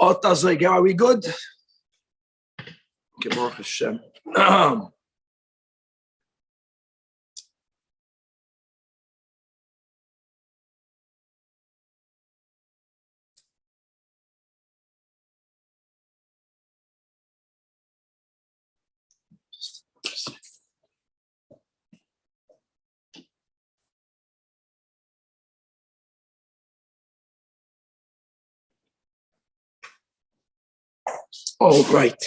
Are we good? Baruch Hashem. All right.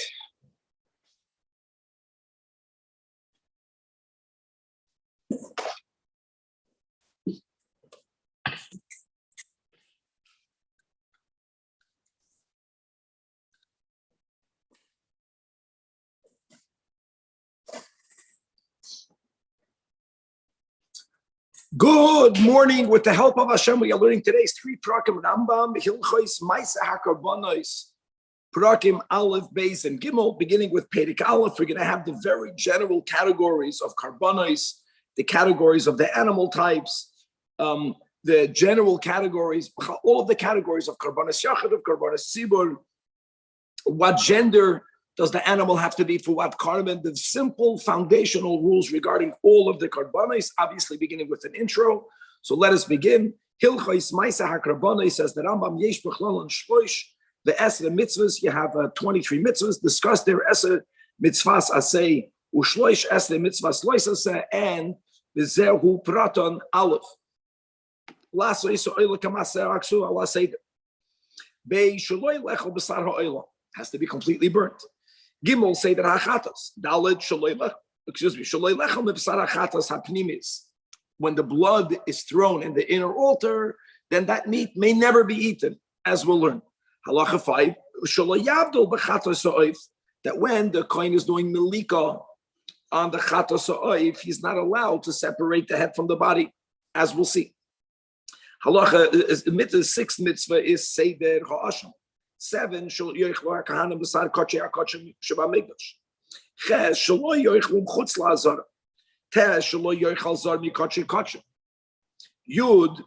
Good morning. With the help of Hashem, we are learning today's 3 Prakim Rambam, Hilchos Maisa HaKarbanos, Prakim Aleph, Beis, and Gimel. Beginning with Perek Aleph, we're going to have the very general categories of Karbanos, the categories of the animal types, the general categories, all of the categories of Karbanos Yachid, of Karbanos Tzibur, what gender does the animal have to be for what carbon, the simple foundational rules regarding all of the Karbanos, obviously beginning with an intro. So let us begin. Hilchos Maisa HaKarbanos says the Rambam Yesh B'chlal and Shlosh, the Esra mitzvahs, you have 23 mitzvahs, discuss their Esra mitzvahs asay, Ushlosh Esra mitzvahs lois asay, and the Zehu Praton Aleph. Lasso Iso Oila Kamaseh Aksu Allah Seder. Bei Shaloi Lechel B'sar HaOila, has to be completely burnt. Gimel say that hachatas. Dalet shaloi lechel mibsar hachatas hapnimis. When the blood is thrown in the inner altar, then that meat may never be eaten, as we'll learn. Halacha 5, shaloi yavdol b'chatas ha'oif. That when the kohen is doing milika on the chatas ha'oif, he's not allowed to separate the head from the body, as we'll see. Halacha 6th mitzvah is seder ha'asham. 7, shel yoichlu hakahanim b'sar koche hakochim shebamigdash. Ches shelo yoichlu chutz la'azara. Tes shelo yoichal zar mikoche kochim. Yud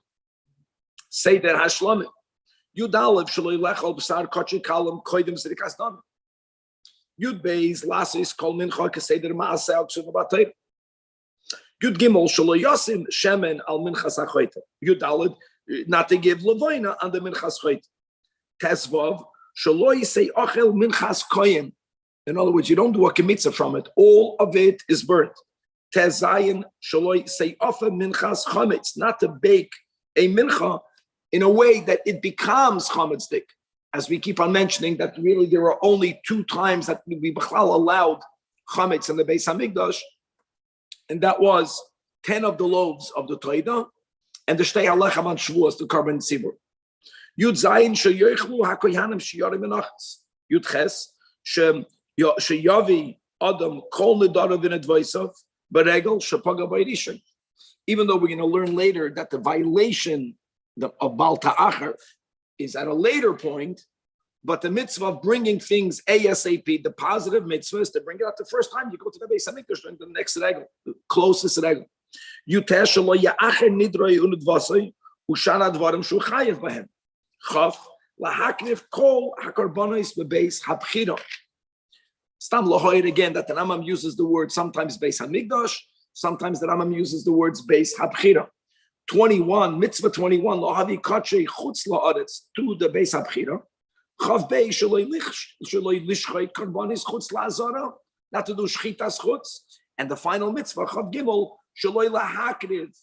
seder hashlamim. Yud aleph shelo yilechal b'sar koche kalam koidim zrikas dam. Yud beis lasis kol mincha keseder maaseh aksuv b'atayr. Yud gimel shelo yosim shemen al minchas hachoyte. Yud aleph not to give levoina on the minchas choyte. Tesvav, shaloi say ochel minchas koyim. In other words, you don't do a kmitza from it. All of it is burnt. Tezayin, shaloi say ofa minchas chametz, not to bake a mincha in a way that it becomes chametzdik. As we keep on mentioning that really there are only 2 times that we b'chlal allowed chametz in the Beis Hamikdash, and that was 10 of the loaves of the Torah and the shtei halechem on Shavuos, the carbon tzibur. Yud Zayin sheyoichlu hakoyanim sheyarim menachas. Yud Ches sheyavi adam kol nedarav in advaisav beregel shepaga b'yirishon. Even though we're going to learn later that the violation of Bal Ta'achar is at a later point, but the mitzvah of bringing things ASAP, the positive mitzvah is to bring it out the first time you go to the Beis Hamikdash, the next regel, the closest regel. Yutesh shelo ya'acher nidroi unedvasoi ushana dvarim shu chayev b'hem. Chaf lahaknif kol hakarbanos bebeis habchira. Stam lahoyed again that the Rambam uses the word sometimes Beis Hamikdash, sometimes the Rambam uses the words Beis Habchira. 21 mitzvah 21 lahavi kache chutz laaretz to the Beis Habchira. Chaf bei shaloi lishchait karbanis chutz laazara, not to do shchitas chutz. And the final mitzvah Chaf gimel shaloi lahaknif.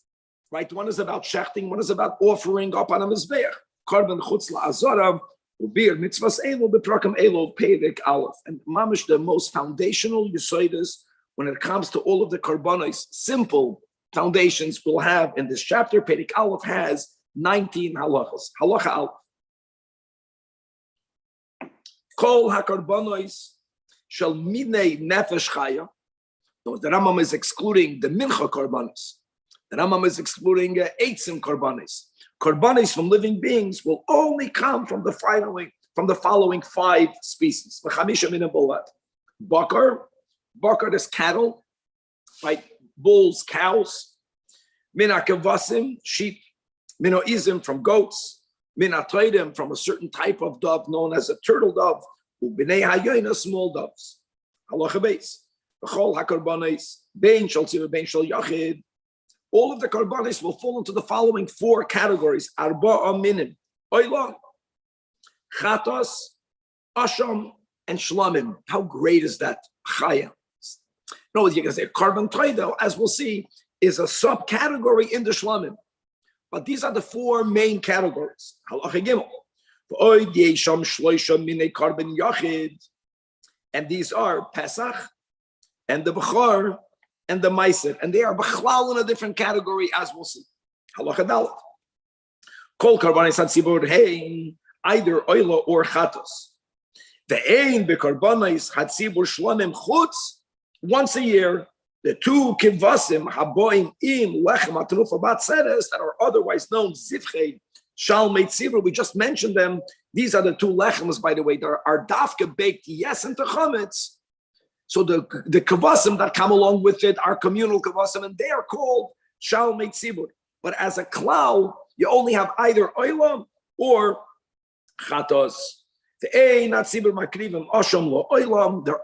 Right, one is about shechting, one is about offering up on a mizbeach. Karban chutz la'azara, ubir mitzvahs elo beprakim elo perek aleph. And mamish, the most foundational yisoidas when it comes to all of the karbanos, simple foundations we'll have in this chapter. Perek aleph has 19 halachas. Halacha aleph. Kol hakarbanos shel minei nefesh chaya. The Rambam is excluding the mincha karbanos. The Rambam is excluding eitzim karbanos. Karbanos from living beings will only come from the following 5 species. Bakar is cattle, right? Bulls, cows. Minakavasim, sheep. Minoizim from goats. Minatoidim, from a certain type of dove known as a turtle dove, ubnei hayoina, small doves. Halacha beis. B'chol hakarbanis, bein shel tzibur, bein shel yachid. All of the karbanis will fall into the following 4 categories: arba'a minim, oila, chatos, asham, and shlamim. How great is that? Chaya. No, you're going to say carbon toida, as we'll see, is a subcategory in the shlamim. But these are the 4 main categories. Halacha gimel. V'oid yesham shloisha minei carbon yachid. And these are Pesach, and the Bechor, and the Meiser. And they are Bechlal in a different category, as we'll see. Halacha dalet. Kol karbanis hatzibur hein, either oila or chatos. Ve'ein bekarbanis hatzibur shlamim chutz, once a year, the 2 kivasim haboim im lechem atrufa batzeres that are otherwise known zivchei shal meitzibur. We just mentioned them. These are the 2 lechems, by the way. There are dafka baked, yes, into chametz. So the kavasim that come along with it are communal kavasim, and they are called shal meitzibur. But as a klal, you only have either oila or chatos. There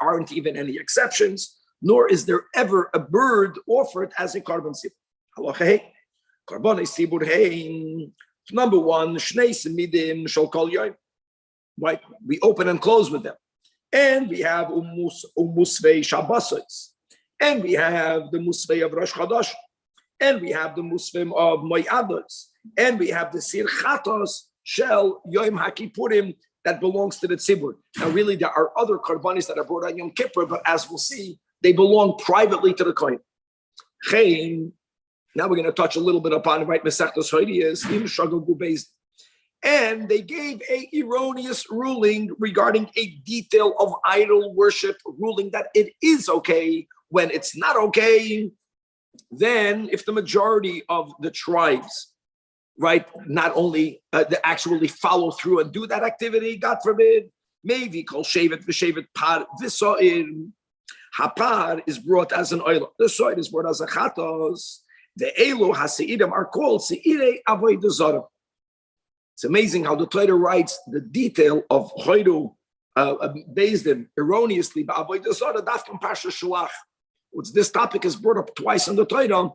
aren't even any exceptions, nor is there ever a bird offered as a carbon sibur. Number 1, shnei semidim shel kol yom. Right, we open and close with them, and we have umusvei shabbasos, and we have the musvei of Rosh Chodesh, and we have the musvim of moyados, and we have the sir chatos shel yom hakipurim that belongs to the tzibur. Now, really, there are other karbanis that are brought on Yom Kippur, but as we'll see, they belong privately to the kohen. Now we're going to touch a little bit upon it, right? Mesechtos Hoidiyos, im shagol gubeis. And they gave a erroneous ruling regarding a detail of idol worship, ruling that it is okay. When it's not okay, then if the majority of the tribes, right, not only they actually follow through and do that activity, God forbid, maybe kol shevet v'shevet par v'so'ir. Hapar is brought as an oil. The soid is brought as a chatos. The elo haseidim are called seirei avodah zarah. It's amazing how the Torah writes the detail of hoidu based in erroneously by avodah zarah. Daf from Parsha Shuach. This topic is brought up twice in the Torah.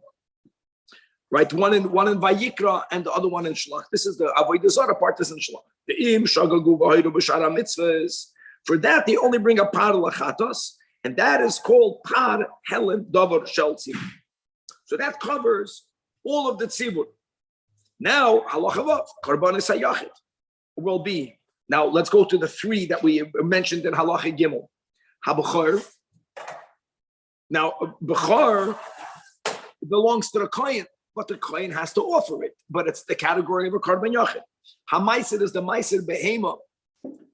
Right, one in Vayikra and the other one in Shlach. This is the avodah zarah part. Is in Shlach. The im shagagu v'hoidu b'shara mitzvahs. For that they only bring a par lachatos. And that is called par helen davar shel tzibur. So that covers all of the tzibur. Now, halacha vav, karbanis hayachid will be. Now, let's go to the 3 that we mentioned in halacha gimel. Habachar. Now, bachar belongs to the kohen, but the kohen has to offer it. But it's the category of a karban yachid. Hamaisid is the maisid behema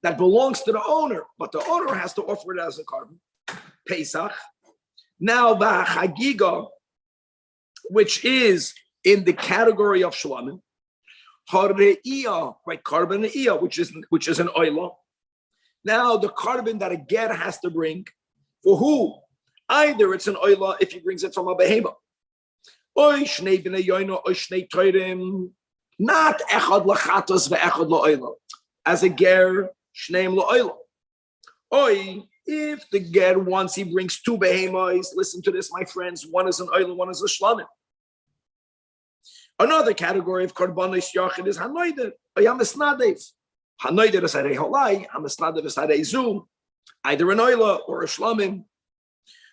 that belongs to the owner, but the owner has to offer it as a karban. Pesach. Now the Chagiga, which is in the category of Shlamim, Hareiyah, right? Carbon Iyah, which is an oila. Now the carbon that a ger has to bring, for who? Either it's an oila if he brings it from a behema. Oy shnei bnei yoino, oy shnei toirim, not echad lachatos ve'echad la'oila. As a ger, shneim la'oila. Oy, if the ger, once he brings 2 behemoths, listen to this, my friends, one is an oil, one is a shlamim. Another category of karbanos yachid is hanoider, oyam esnadev. Hanoider is harei holai, esnadev is harei zu, either an oil or a shlamim.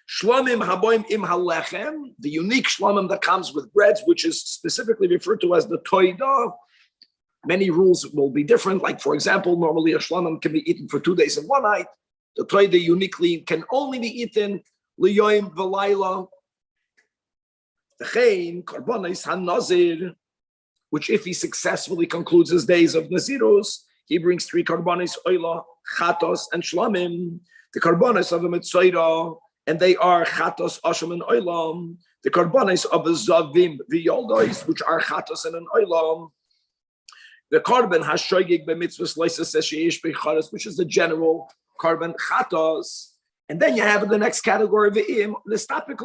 Shlamim haboim im halechem, the unique shlamim that comes with breads, which is specifically referred to as the toida. Many rules will be different. Like, for example, normally a shlamim can be eaten for 2 days and 1 night. The toida uniquely can only be eaten liyoim v'layla. V'chein karbanos hanazir, which if he successfully concludes his days of naziros, he brings 3 karbanos oila, chatos, and shlamim. The karbanos of a mitzvah, and they are chatos, asham, and oilam. The karbanos of a zavim v'yoldois, which are chatos and an oilam. The carbon has shoygig b'mitzvahs loisas sheyesh b'charos, which is the general carbon chatos. And then you have the next category of im, this topic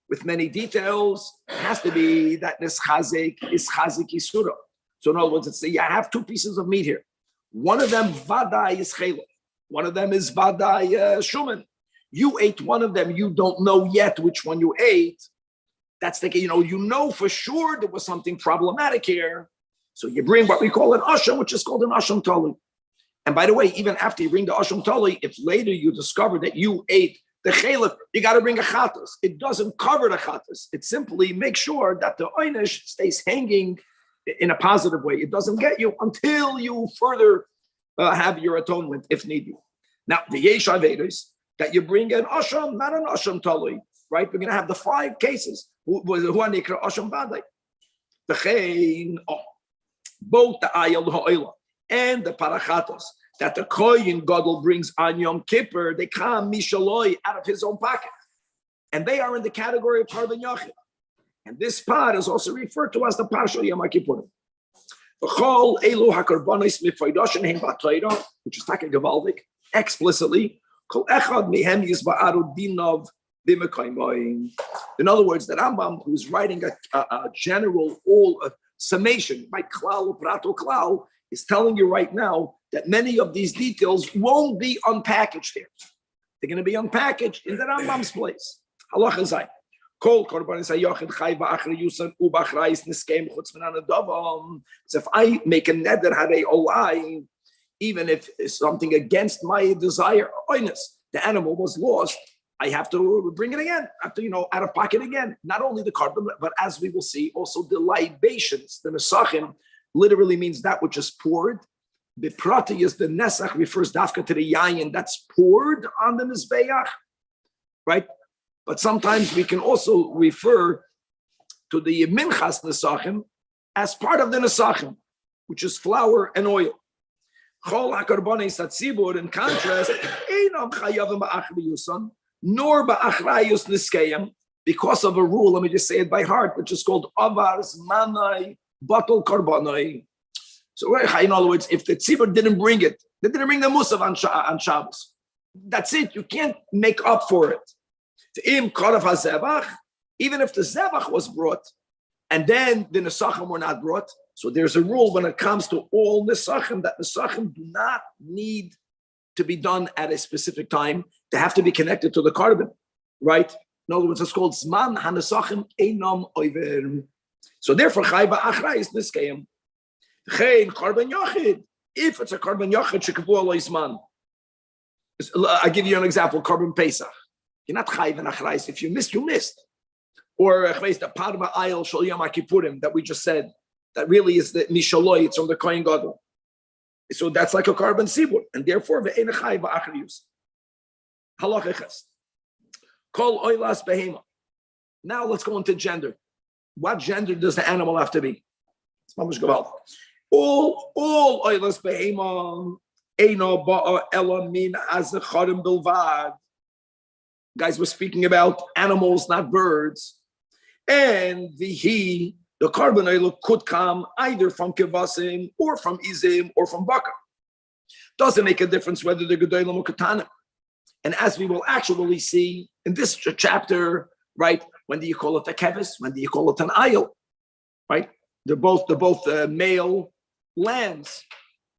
with many details. It has to be that this chazik is chazik isura. So in other words, it's you have two pieces of meat here. One of them vadai is chelek. One of them is vadai shuman. You ate one of them. You don't know yet which one you ate. That's the, you know for sure there was something problematic here. So you bring what we call an asham, which is called an asham tali. And by the way, even after you bring the asham tali, if later you discover that you ate the chelek, you got to bring a chatas. It doesn't cover the chatas. It simply makes sure that the oynish stays hanging in a positive way. It doesn't get you until you further have your atonement, if need be. Now, the yesh avedos that you bring an asham, not an asham tali, right? We're going to have the 5 cases. Who are nikra asham badai? The chein, both the ayel ha'oila and the parachatos that the kohen gadol brings on Yom Kippur, they come mishaloi out of his own pocket, and they are in the category of Karban Yachid. And this part is also referred to as the Parsha Yom Kippur. V'chol elu hakarbanos mifaydosh hein b'Torah, which is taken gavaldik explicitly. Kol echad mihem yizba'aru dinav b'mekaymoim. In other words, the Rambam, who's writing a general summation by klal prato klal, is telling you right now that many of these details won't be unpackaged here. They're going to be unpackaged in the Rambam's place. Halacha zay. Kol korbanos hayochid chay ba'achri yusan ubachrayis niskeim chutz min ha'nadavam. So if I make a neder harei olai, even if it's something against my desire, the animal was lost, I have to bring it again. I have to, out of pocket again. Not only the carbon, but as we will see, also the libations. The nesachim literally means that which is poured. The prati is the nesach, refers dafka to the yayin that's poured on the mizbeach, right? But sometimes we can also refer to the minchas nesachim as part of the nesachim, which is flour and oil. Chol hakarbanes hatzibur, in contrast, einam chayavim ba'achri yusan, nor ba'achrayus niskeyam, because of a rule, let me just say it by heart, which is called avars manai batal karbanai. So in other words, if the tzibur didn't bring it, they didn't bring the musav on Shabbos. That's it. You can't make up for it. Even if the zevach was brought, and then the nesachim were not brought, so there's a rule when it comes to all nesachim that nesachim do not need to be done at a specific time. They have to be connected to the carbon, right? In other words, it's called zman hanesachim einam oiver. So therefore, chayba achra is niskayim. Chein carbon yachid. If it's a carbon yachid, shekavu alay zman. I give you an example: carbon pesach. You're not chayv and achrais. If you missed, you missed. Or the parma ayel shol yom kippurim that we just said. That really is the mishaloi. It's from the kohen gadol. So that's like a carbon sibur, and therefore ve'en chayv achrius. Halachiches. Kol oilas behema. Now let's go into gender. What gender does the animal have to be? It's mamish gewalt. All oilas behema eino ba'a ela min azecharim bilvad. Guys, we're speaking about animals, not birds. And the carbon oil could come either from kivasim or from izim or from baka. Doesn't make a difference whether they're gedolim or katanim. And as we will actually see in this chapter, right? When do you call it a kevis? When do you call it an ayil? Right? They're both male lambs.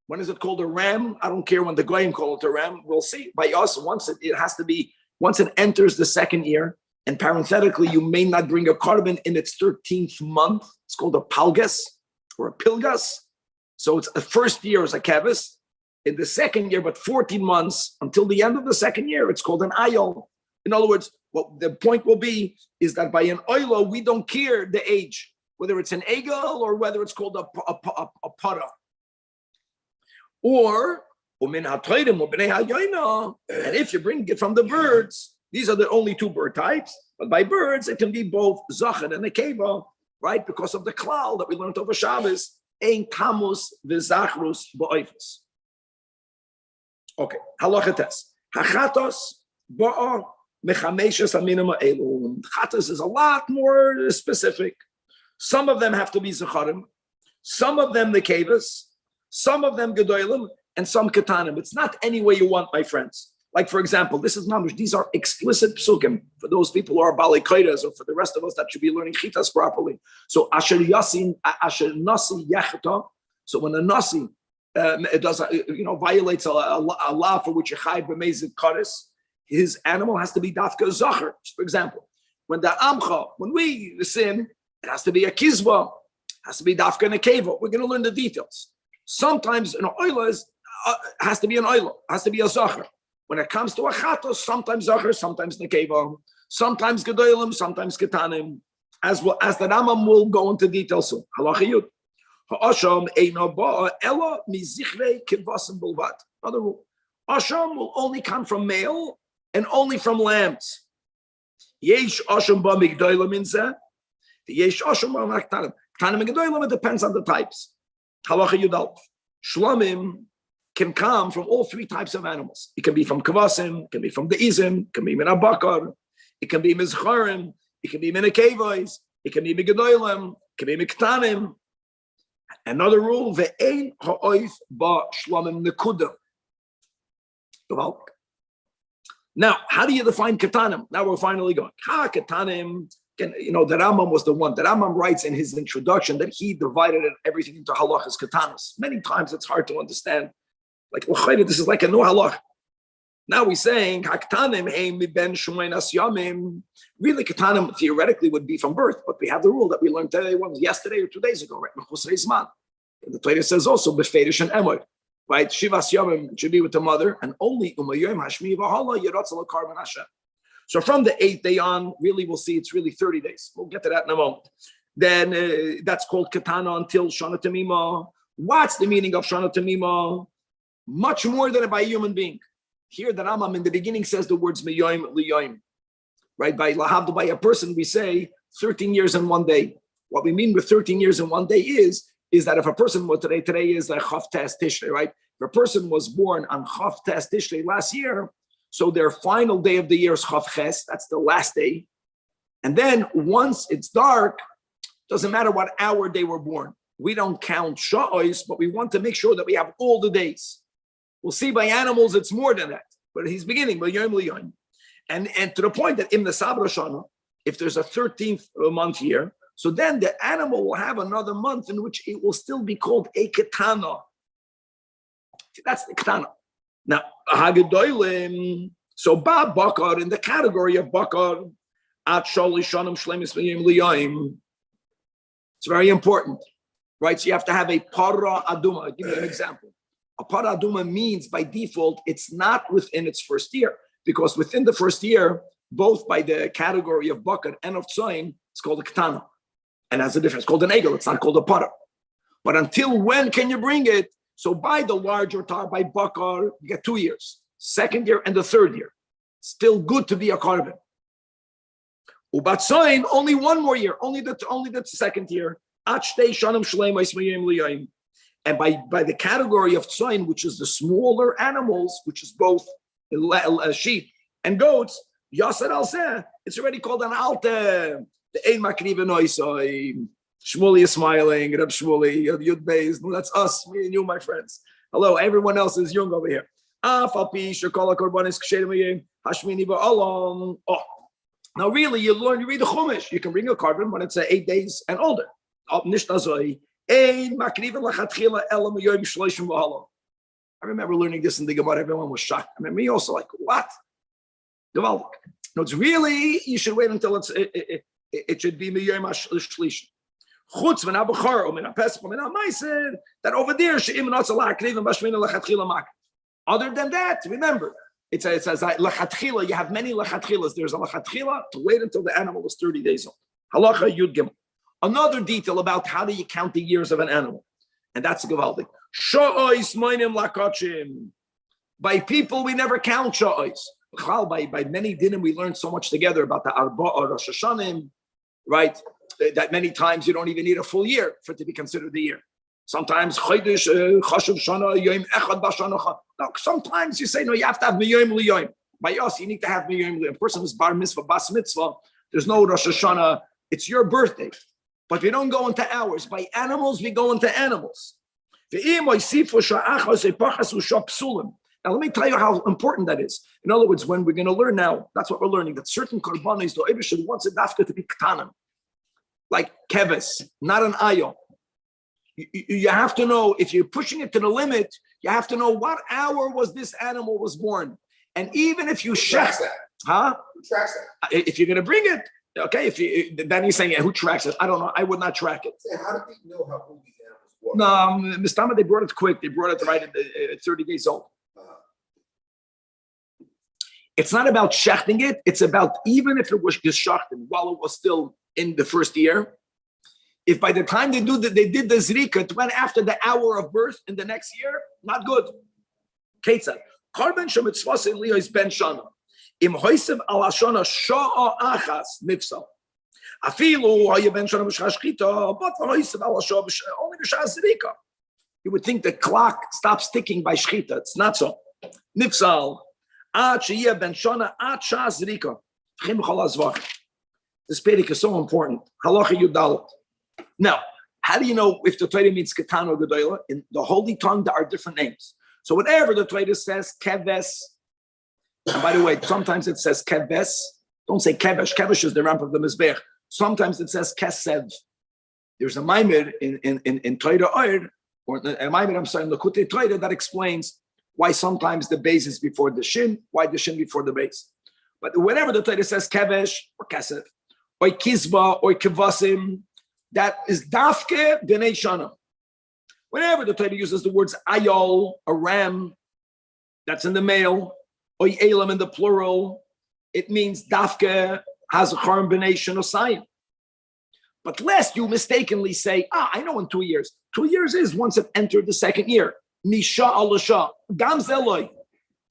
When is it called a ram? I don't care when the goyim call it a ram. We'll see. By us, once it enters the second year, and parenthetically, you may not bring a carbon in its 13th month. It's called a palgas or a pilgas. So it's the first year is a kevis. In the second year, but 14 months until the end of the second year, it's called an ayol. In other words, what the point will be is that by an oilo, we don't care the age, whether it's an egel or whether it's called a para. Or, and if you bring it from the birds, these are the only 2 bird types, but by birds, it can be both zachan and nekeva, right? Because of the klal that we learned over Shabbos, ein kamus v'zachrus ba'oifus. Okay, halacha tes. Hachatos ba'a mechameshes aminim ha'elu. Chatos is a lot more specific. Some of them have to be zacharim, some of them nekevas, some of them gedolim, and some katanim. It's not any way you want, my friends. Like, for example, this is mamish. These are explicit psukim for those people who are bali kaidas, or for the rest of us that should be learning chitas properly. So asher nasi yechta. So when a nasi it does violates a law for which you chayv b'mezid kares, his animal has to be dafka zacher. For example, when we sin, it has to be a kizba, has to be dafka and a keva. We're going to learn the details. Sometimes an oila has to be an oila, has to be a zacher. When it comes to a chatos, sometimes zacher, sometimes nekeva, sometimes gedolim, sometimes ketanim. As well as the Rambam will go into detail soon. Halacha yud. Ha'asham eino ba'a ela mizichrei kivasim bulvat. Another rule. Asham will only come from male and only from lambs. Yesh asham ba migdolim inzeh. Yesh asham ba ketanim. Ketanim and gedolim, it depends on the types. Halacha yud. Shlamim can come from all three types of animals. It can be from kavasim, it can be from the izim, it can be min abakar, it can be mizcharim, it can be min akevos, it can be migadolim, it can be miktanim. Another rule: ve'ein ha'oif ba shlamim nekuda. Now, how do you define ketanim? Now we're finally going. Ketanim. The Rambam was the one. The Rambam writes in his introduction that he divided everything into halachas ketanas. Many times it's hard to understand. Like, this is like a new halach. Now we're saying, really, ketanim theoretically would be from birth, but we have the rule that we learned today, yesterday or 2 days ago, right? The Torah says also, beferish and emor, right? Shivas yamim should be with the mother, and only umayom hashmi v'hala yiratzal karban Hashem. So from the 8th day on, really, we'll see it's really 30 days. We'll get to that in a moment. Then that's called ketana until Shana Tamima. What's the meaning of Shana Tamima? Much more than by a human being. Here, the Rambam in the beginning says the words meyoim liyoim. Right? By lahavdu, by a person, we say 13 years and 1 day. What we mean with 13 years and 1 day is that if a person was today is like Chav Tes Tishrei, right? If a person was born on Chav Tes Tishrei last year, so their final day of the year is Chav Ches, that's the last day. And then once it's dark, doesn't matter what hour they were born. We don't count sha'os, but we want to make sure that we have all the days. We'll see by animals it's more than that, but he's beginning by Yom Liyon, and to the point that in the Sabra Shana, if there's a 13th month here, so then the animal will have another month in which it will still be called a ketana. That's the ketana. Now Hagadolim, so Ba Bakar in the category of Bakar at Shali Shanam Shlemis Yom Liyon. It's very important, right? So you have to have a para aduma. I'll give you an example. A para aduma means by default, it's not within its first year, because within the first year, both by the category of bakar and of tzoyin, it's called a ketana. And has a difference. It's called an egel, it's not called a para. But until when can you bring it? So by the larger tar, by bakar, you get 2 years, 2nd year and the 3rd year. Still good to be a korban. Ubat tzoyin, only 1 more year, only the 2nd year. And by the category of tzoyin, which is the smaller animals, which is both sheep and goats, Yasser al Zeh, it's already called an alte. The Ein Makriva Noisoi. Shmuley is smiling. Reb Shmuley, Yud Beis. That's us, me and you, my friends. Hello, everyone else is young over here. Oh, now really, you read the Chumash. You can bring a korban when it's 8 days and older. I remember learning this in the Gemara. Everyone was shocked. I mean, me also like, what? No, it's really, you should wait until it should be Miyom HaShlish. Chutz min ha-bechor, min ha-pesach, min ha-meiser, that over there, she'im not zalach, krivim bashmina lechatchila mak. Other than that, remember, it says lechatchila, you have many lechatchilas. There's a lechatchila to wait until the animal is 30 days old. Halacha Yud Gimel. Another detail about how do you count the years of an animal, and that's Gavaldik. Sha'ois moinim lakachim. By people, we never count sha'ois. By many dinim, we learned so much together about the Arba or Rosh Hashanim, right? That many times you don't even need a full year for it to be considered the year. Sometimes Chodesh, Chashuv Shana, Yom Echad Bashana. No, sometimes you say, no, you have to have Miyom Liyoim. By us, you need to have Miyom Liyoim. A person is Bar Mitzvah, Bas Mitzvah, there's no Rosh Hashanah, it's your birthday. But we don't go into hours. By animals, we go into animals. Now, let me tell you how important that is. In other words, when we're going to learn now, that's what we're learning, that certain korbanos, the Eibusher wants it dafka to be ktanim, like keves, not an ayo. You have to know, if you're pushing it to the limit, you have to know what hour was this animal was born. And even if you check that, who tracks that? If you're going to bring it, okay, then he's saying, who tracks it? I don't know. I would not track it. How do they know how old these animals were? No, Mistama, they brought it quick. They brought it right at 30 days old. It's not about shechting it. It's about, even if it was geschachten while it was still in the first year, if by the time they did the zrika, it went after the hour of birth in the next year, not good. Ketzad. Karben shemitzvos eliyos ben shana. Im hoisev al hashana sha'a achas mifsal. Afilu haye ben shana b'shchashchita, but hoisev al hashana only b'shas zrika. You would think the clock stops ticking by shchita. It's not so. Mifsal. Ad sheyeh ben shana ad shas zrika. Chim chol hazvach. This pedic is so important. Halacha Yudalot. Now, how do you know if the Torah means Ketan or Gedolah? In the Holy Tongue, there are different names. So whatever the Torah says, Keves, and by the way, sometimes it says Keves. Don't say Kevesh. Kevesh is the ramp of the Mizbech. Sometimes it says Kesev. There's a Maimed in Torah Oir, or a Maimed, I'm sorry, in Lekutei Torah that explains why sometimes the base is before the Shin, why the Shin before the base. But whenever the Torah says Kevesh or Kesev, or Kizba or Kevasim, that is dafke b'nei shana. Whenever the Torah uses the words ayol, a ram, that's in the male, or elam in the plural, it means dafke hazachar b'nei shana sayim. But lest you mistakenly say, I know in 2 years. 2 years is once it entered the second year. Misha al sha gam zeloi.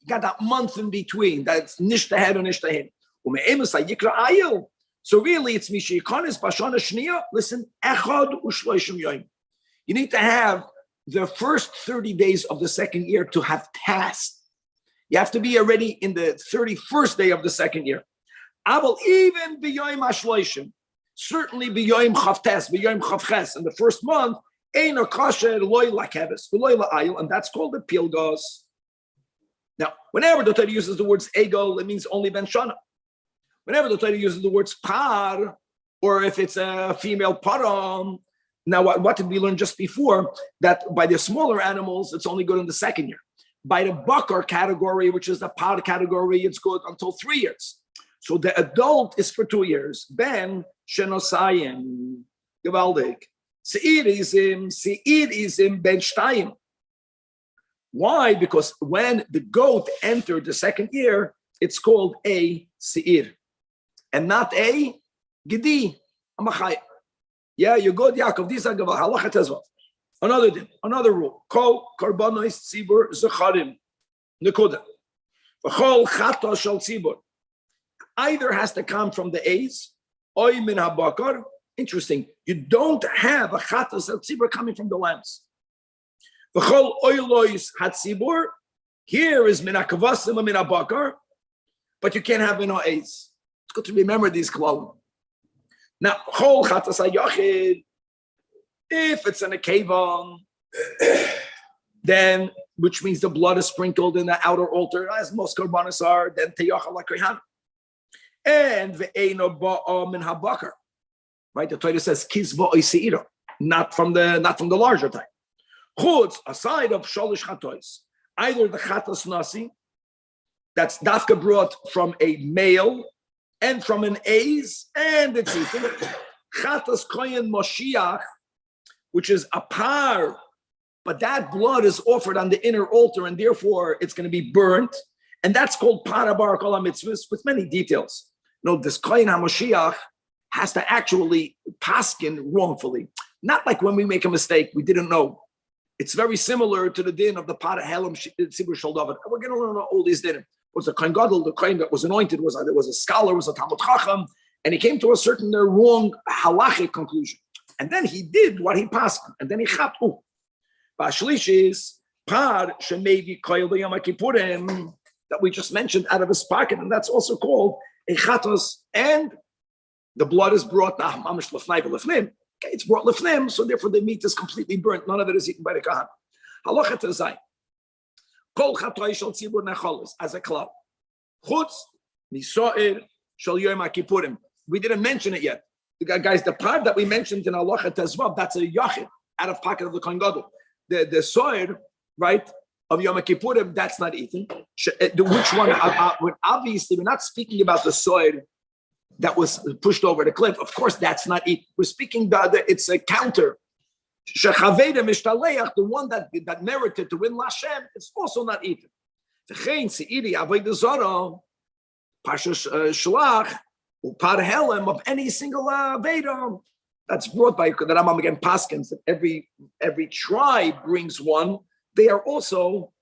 You got that month in between. That's nish tehed or nish tehed. Ume'emus yikra ayol. So really, it's Mishikonis Bashana Shnia. Listen, Echad Ushloishim Yoim. You need to have the first 30 days of the second year to have passed. You have to be already in the 31st day of the second year. Aval even B'Yoim Ashloishim, certainly B'Yoim Chavtes, B'Yoim Chavches, in the first month, Ein Akasher Loy Lakeves, Loy La'ayil, and that's called the Pilgos. Now, whenever the Torah uses the words Egol, it means only Ben Shana. Whenever the Torah uses the words par, or if it's a female param, now what did we learn just before? That by the smaller animals, it's only good in the second year. By the bakar category, which is the par category, it's good until 3 years. So the adult is for 2 years. Ben shenosayim gewaldig. Seir is in ben shtayim. Why? Because when the goat entered the second year, it's called a seir. And not a gedi, a machay. Yeah, you're good, Yaakov. These are halachat as well. Another rule. Kol karbanos tzibur zecharim. Nekuda. V'chol chata shel tzibur. Either has to come from the A's, oy min habakar. Interesting. You don't have a chata shel tzibur coming from the lambs. V'chol oylois hatzibur. Here is min hakavasim min habakar, but you can't have no A's. It's good to remember these klal. Now, chol chatas hayachid, if it's in a kavon, then, which means the blood is sprinkled in the outer altar, as most korbanos are, then teyachal lakrihan. And ve'eino ba'a min habakar. Right? The Torah says kizba oiseira, not from the larger type. Chutz, aside of sholish chatois, either the chatas nasi, that's dafka brought from a male, and from an A's, and it's eaten. Chatas kohen Moshiach, which is a par, but that blood is offered on the inner altar, and therefore it's going to be burnt, and that's called parabar kol mitzvahs with many details. No, this kohen HaMoshiach has to actually paskin wrongfully, not like when we make a mistake we didn't know. It's very similar to the din of the par helam tzibur shel David. We're going to learn all these din. Was a kohen gadol, the kohen that was anointed, was a scholar, was a Talmud Chacham, and he came to a certain wrong halachic conclusion. And then he did what he passed, and then he chatu. Bashlish is par shemevi koil b'yom kippurim that we just mentioned out of his pocket, and that's also called a chatos, and the blood is brought now. Mamish lefnai v'lefnim. Okay, it's brought lefnim, so therefore the meat is completely burnt. None of it is eaten by the kahan. Halacha tezai. Kol chatoy shel tzibur necholos as a cloud. Chutz nisoir shel yom kippurim. We didn't mention it yet. Guys, the part that we mentioned in Halacha Tezvav, that's a yachid, out of pocket of the Kohen Gadol. The soir, right, of Yom Kippurim, that's not eaten. Which one? Obviously, we're not speaking about the soir that was pushed over the cliff. Of course, that's not eaten. We're speaking, it's a counter. The one that merited to win Lashem, it's also not eaten. Pashas Shlach, Upar Helem of any single Veda that's brought by the Rambam again Paskins that every tribe brings one. They are also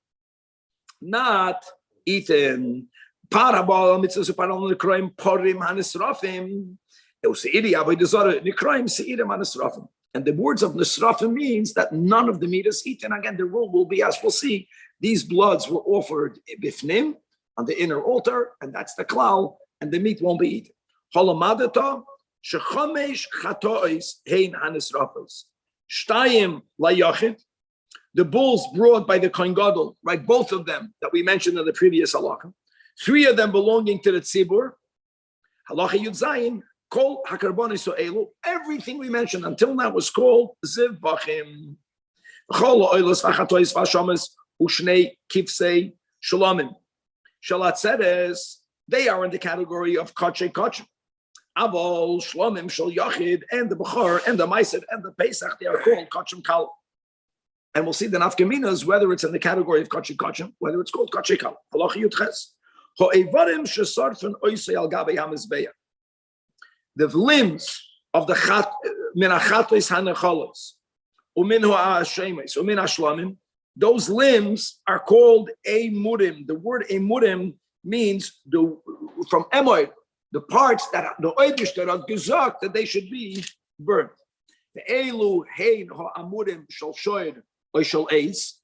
not eaten. Parabol mitzvah paral nekroim porim hanisrafim. Euseidi avodah nekroim seidim hanisrafim. And the words of nisrafim means that none of the meat is eaten. Again, the rule will be, as we'll see, these bloods were offered bifnim on the inner altar, and that's the klal, and the meat won't be eaten. Holamadata shechomesh chatois hein hanisrafos shtayim layachid. The bulls brought by the Kohen Gadol, right? Both of them that we mentioned in the previous halacha. 3 of them belonging to the tzibur. Halacha Yud Zayin, kol hakarbonis elu. Everything we mentioned until now was called ziv bachim. Chol oilos v'chatois v'shamas u'shnei kifsei shalomim. Shalatzeres, they are in the category of kachay kachay. Avol shlomim shal yachid and the bechor and the meiser and the pesach, they are called kachim kal. And we'll see the nafkaminas, whether it's in the category of kachim kachim, whether it's called kachay kal. Halacha Yud Ches. The limbs of the minachatos hanecholos, those limbs are called emurim. The word emurim means from emoid, the parts that the oidish that are gesagt that they should be burnt. The elu hein ha'amurim shal shoyd or shal eis.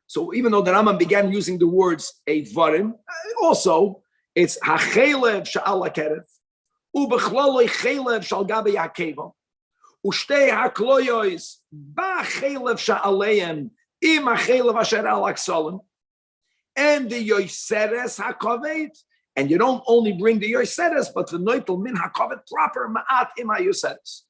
So even though the Rambam began using the words eivarim, also it's hachelev sha'al hakeref, ubechloloi chelev shal gabe hakeva, ushtei hakloyos ba'chelev sha'aleim im hachelev asher al aksolim, and the yoiseres hakovet. And you don't only bring the yoiseres, but the noitel min hakovet proper ma'at im hayoseres.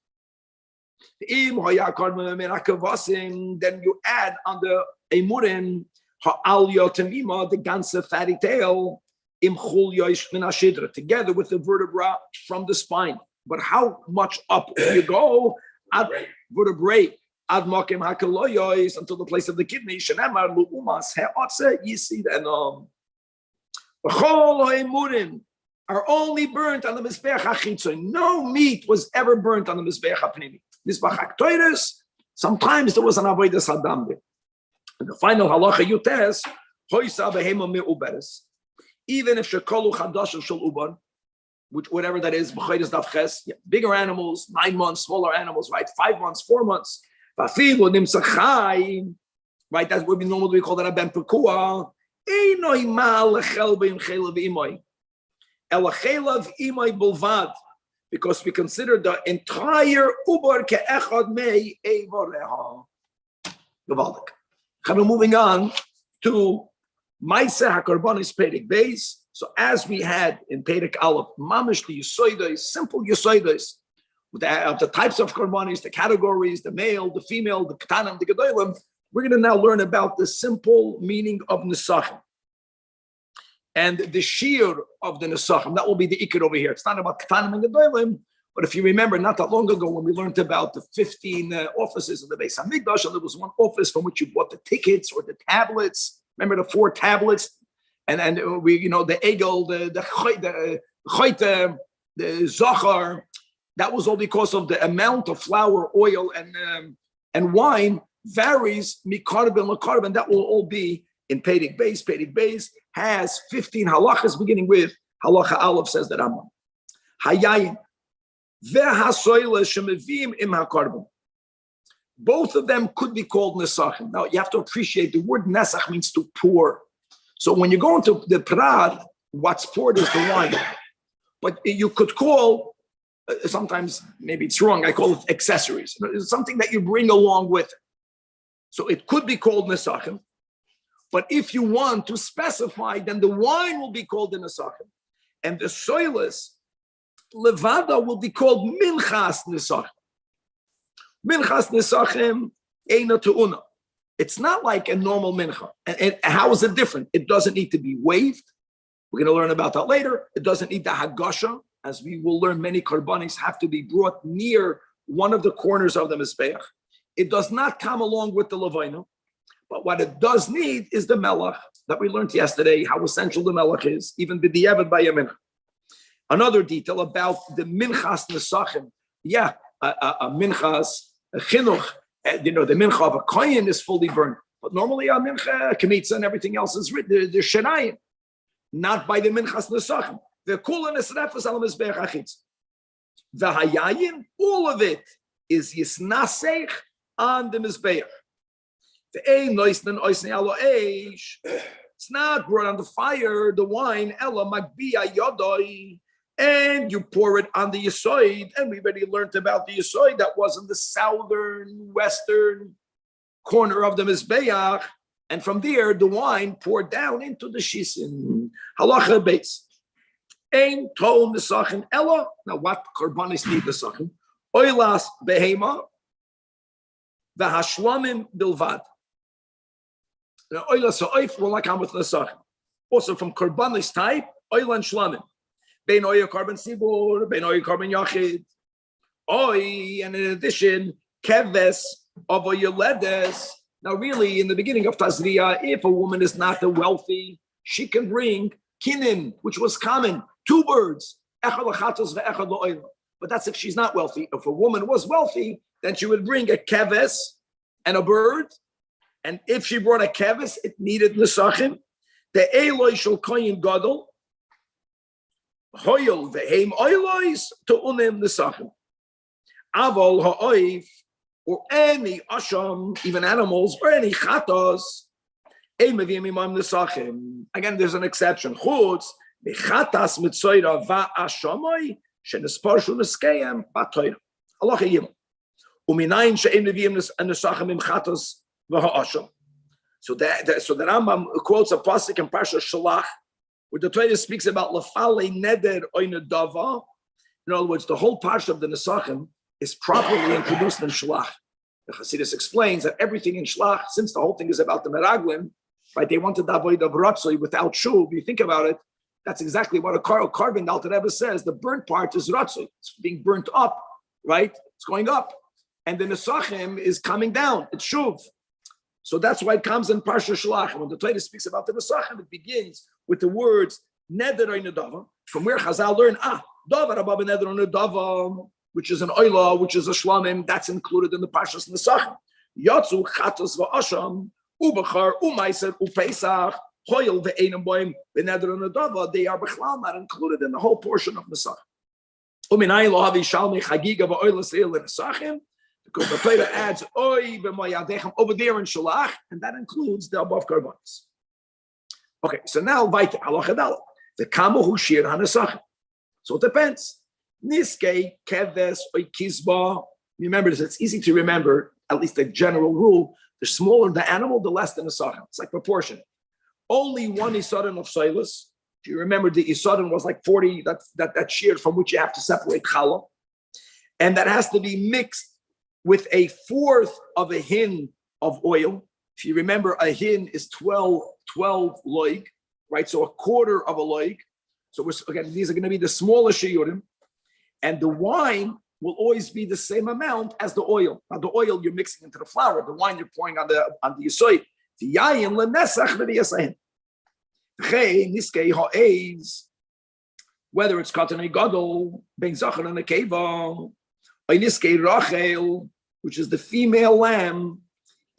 Im hoyakar min hakavasim, then you add on the emurim ha'al yotemima, the ganze fatty tail, im chul yoish min hashidra, together with the vertebra from the spine. But how much up you go? Ad vertebrae, ad mokim hakaloyos, until the place of the kidney. Shenemar lu'umas he'otze yisid enom. Chol ha'emurim are only burnt on the mizbeach hachitzoy. No meat was ever burnt on the mizbeach hapnimi. Mizbeach haktoides, sometimes there was an avodas hadam there. And the final halacha yutes, hoisa behema me'uberes. Even if shekolu chadash shel ubar, which whatever that is, b'chaydes davches, bigger animals, 9 months, smaller animals, right? 5 months, 4 months. Vafilu nimsachai, right? That's what we normally call that a ben pekua. Einoi ma lechel beim chelav imoy, ela chelav imoy bulvad, because we consider the entire ubar ke'echad mei eivoreha. Gavaldik. We're moving on to Maisa HaKarbonis Perek Beis. So as we had in Perek Aleph, mamish the Yusoidos, simple Yusoidos, the types of Karbonis, the categories, the male, the female, the Ketanim, the Gedolim, we're going to now learn about the simple meaning of Nesachim. And the shear of the Nesachim, that will be the Ikar over here. It's not about Ketanim and Gedolim, but if you remember, not that long ago when we learned about the 15 offices of the Beis Hamikdash, and there was one office from which you bought the tickets or the tablets. Remember the 4 tablets, and we, the egel, the chayte, the zachar. That was all because of the amount of flour, oil, and wine varies mikarbon lekarbon. That will all be in Perek Beis. Perek Beis has 15 halachas, beginning with halacha Aleph, says the Rambam. Hayayin. Both of them could be called nesachim. Now you have to appreciate the word nesach means to pour. So when you go into the prad, what's poured is the wine. But you could call, sometimes maybe it's wrong, I call it accessories. It's something that you bring along with it. So it could be called nesachim, But if you want to specify, then the wine will be called the Nesachim. And the soilus, Levada, will be called Minchas Nesachim. Minchas Nesachim, Eina Tu'una. It's not like a normal mincha. And how is it different? It doesn't need to be waved. We're going to learn about that later. It doesn't need the hagasha. As we will learn, many karbanis have to be brought near one of the corners of the mizbeach. It does not come along with the levainu. But what it does need is the melach that we learned yesterday, how essential the melach is, even b'diavad by a mincha. Another detail about the minchas nesachim. Yeah, a minchas, a chinuch, the mincha of a kohen is fully burned. But normally a mincha, kamitza, and everything else is written, the shenayim, not by the minchas nesachim. The kula nesrefes al mizbeach achitz. The hayayin, all of it is yisnaseich on the mizbeach. It's not brought on the fire, the wine, ella magbiya yodoi, and you pour it on the yisoid. And we already learned about the yisoid that was in the southern, western corner of the mizbeach, and from there the wine poured down into the shisin. Halacha beis. Ein tol nesachim ella. Now what korbanis need nesachim? Oilas behema v'hashlamim bilvad. Oila so'if will not come with nesachim. Also from korbanis type, oila and shlamim. Bein oya korban sibur, bein oya korban yachid. Oy, and in addition, keves of oyeledes. Now really, in the beginning of Tazriya, if a woman is not wealthy, she can bring kinin, which was common, 2 birds. Echad lachatos ve'echad la'oila. But that's if she's not wealthy. If a woman was wealthy, then she would bring a keves and a bird. And if she brought a kevis, it needed nesachim. The eloi shel koyin gadol, hoyel ve'hem oilois to unim nesachim. Avol ha'oif, or any asham, even animals, or any chatos, ein meviim imam nesachim. Again, there's an exception. Chutz bechatas mitzoyra va'ashamoi shenesparshu neskayem batoyra. Allah yim. Uminayin she'ein meviim nesachim im chatos. So the Rambam quotes a pasuk in Parsha Shalach, where the Torah speaks about lefale neder oinadava. In other words, the whole parsha of the Nesachim is properly introduced in Shalach. The Chassidus explains that everything in Shalach, since the whole thing is about the Meraglim, right? They wanted the avoid of Ratzoi without Shuv. You think about it, that's exactly what a carbon Alter Rebbe says. The burnt part is Ratzoi. It's being burnt up, right? It's going up. And the Nesachim is coming down. It's Shuv. So that's why it comes in Parsha Shalach. When the Torah speaks about the Nesachim, it begins with the words Neder Oinadava, from where Chazal learn Davar Abba Neder Oinadava, which is an Oila, which is a Shlamim, that's included in the Parshas Nesachim. Yatzu Chatos VaAsham Ubachar Umaiser Upesach Hoyel VeEinam Boim VeNeder Oinadava. They are Bechlal not included in the whole portion of Nesachim. Uminai Lo Havi Shalmi Chagiga VaOila Seil Nesachim. Because the Torah adds oy b'mayadechem over there in Shalach, and that includes the above karbanis. Okay, so now weiter halacha daled. The kamo hu shir hanesachim. So it depends. Niskei keves oy kizba. Remember this. It's easy to remember. At least a general rule: the smaller the animal, the less the nesachim. It's like proportion. Only one isaron of soilus. If you remember, the isaron was like 40. That shear from which you have to separate challah, and that has to be mixed with 1/4 of a hin of oil. If you remember, a hin is 12 loig, right? So 1/4 of a loig. So again, these are going to be the smaller shiurim. And the wine will always be the same amount as the oil. Now the oil you're mixing into the flour, the wine you're pouring on the yisoid. The yayin lenesach v'yasayin. Niskei ha'eiz, whether it's katan gadol, ben zachar and a keva, niskei rachel, which is the female lamb,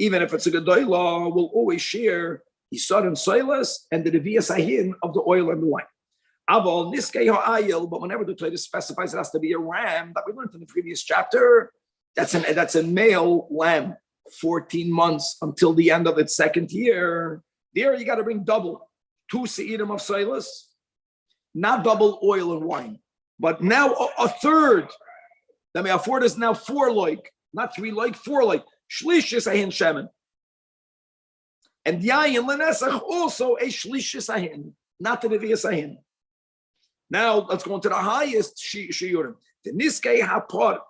even if it's a gedolah, will always share Yisar and Soilas and the Revi'as Ahin of the oil and the wine. Aval Niskei Ha'ayil, but whenever the Torah specifies it has to be a ram, that we learned in the previous chapter, that's a male lamb, 14 months until the end of its 2nd year. There you got to bring double, 2 se'irim of Soilas, not double oil and wine, but now a third. That may afford us now 4 loik. Not 3 loik, 4 loik. Shlish is a hin shemen. And yayin lenesach also a shlishis ahin, not the revius ahin. Now let's go into the highest shiurim. The niskei hapor,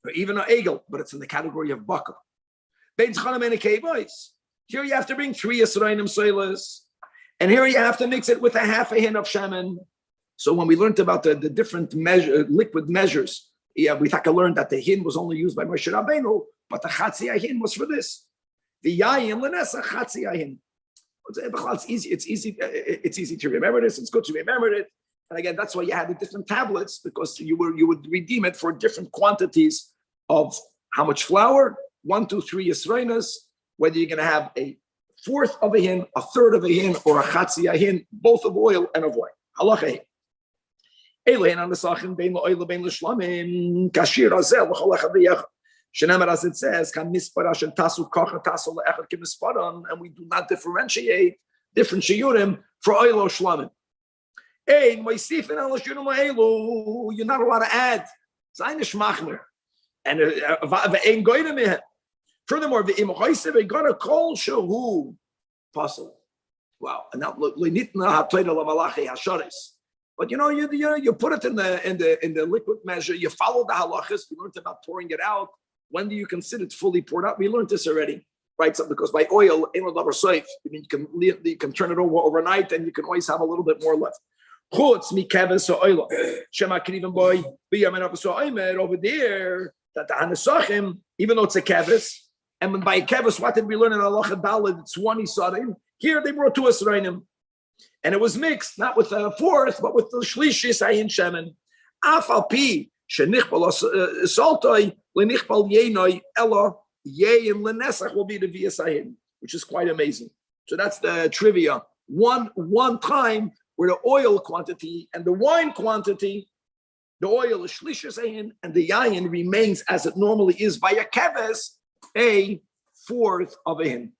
or even an egel, but it's in the category of bakar. Bein tzchanim and keibois. Here you have to bring 3 yisrainim soilas, and here you have to mix it with a half a hin of shaman. So when we learned about the different liquid measures, we learned that the hin was only used by Moshe Rabbeinu, but the chatzi ahin was for this. The yayin lenesa chatzi ahin. It's easy. It's easy to remember this. It's good to remember it. And again, that's why you had the different tablets, because you would redeem it for different quantities of how much flour, 1, 2, 3 yisrainas, whether you're going to have a 1/4 of a hin, a 1/3 of a hin, or a chatzi ahin, both of oil and of wine. Halacha. Elaine on the sachin bein l'oil bein l'shlamim kashir azel l'cholacha b'yach. Shenemar, as it says, kan mispara shel tasu kocha tasu le'echad k'misparan, and we do not different shiurim for oil or shlamim. Ein moisifin al shiurim ha'elu, you're not allowed to add. Zayin shmachmer, and ve'ein goyim mehem. Furthermore, ve'im choyse ve'gara kol shehu pasul. Wow, and now le'nitna ha'toida l'malachi ha'sharis. But you put it in the liquid measure. You follow the halachas. We learned about pouring it out. When do you consider it fully poured out? We learned this already, right? So because by oil, you can turn it over overnight, and you can always have a little bit more left. Chutz mikeves ha'oila. Shema can even boy biyamin over there that the hanasachim, even though it's a keves, and by keves, what did we learn in halacha daled? It's 1 isarim. Here they brought 2 asrainim. And it was mixed, not with a 4th, but with the shlishis ayin shemen. Afal pi shenichbal saltoi lenichbal yenoi ella yein lenesach will be the vias ayin, which is quite amazing. So that's the trivia. One time where the oil quantity and the wine quantity, the oil is shlishis ayin, and the yayin remains as it normally is by a keves, a 1/4 of a hin.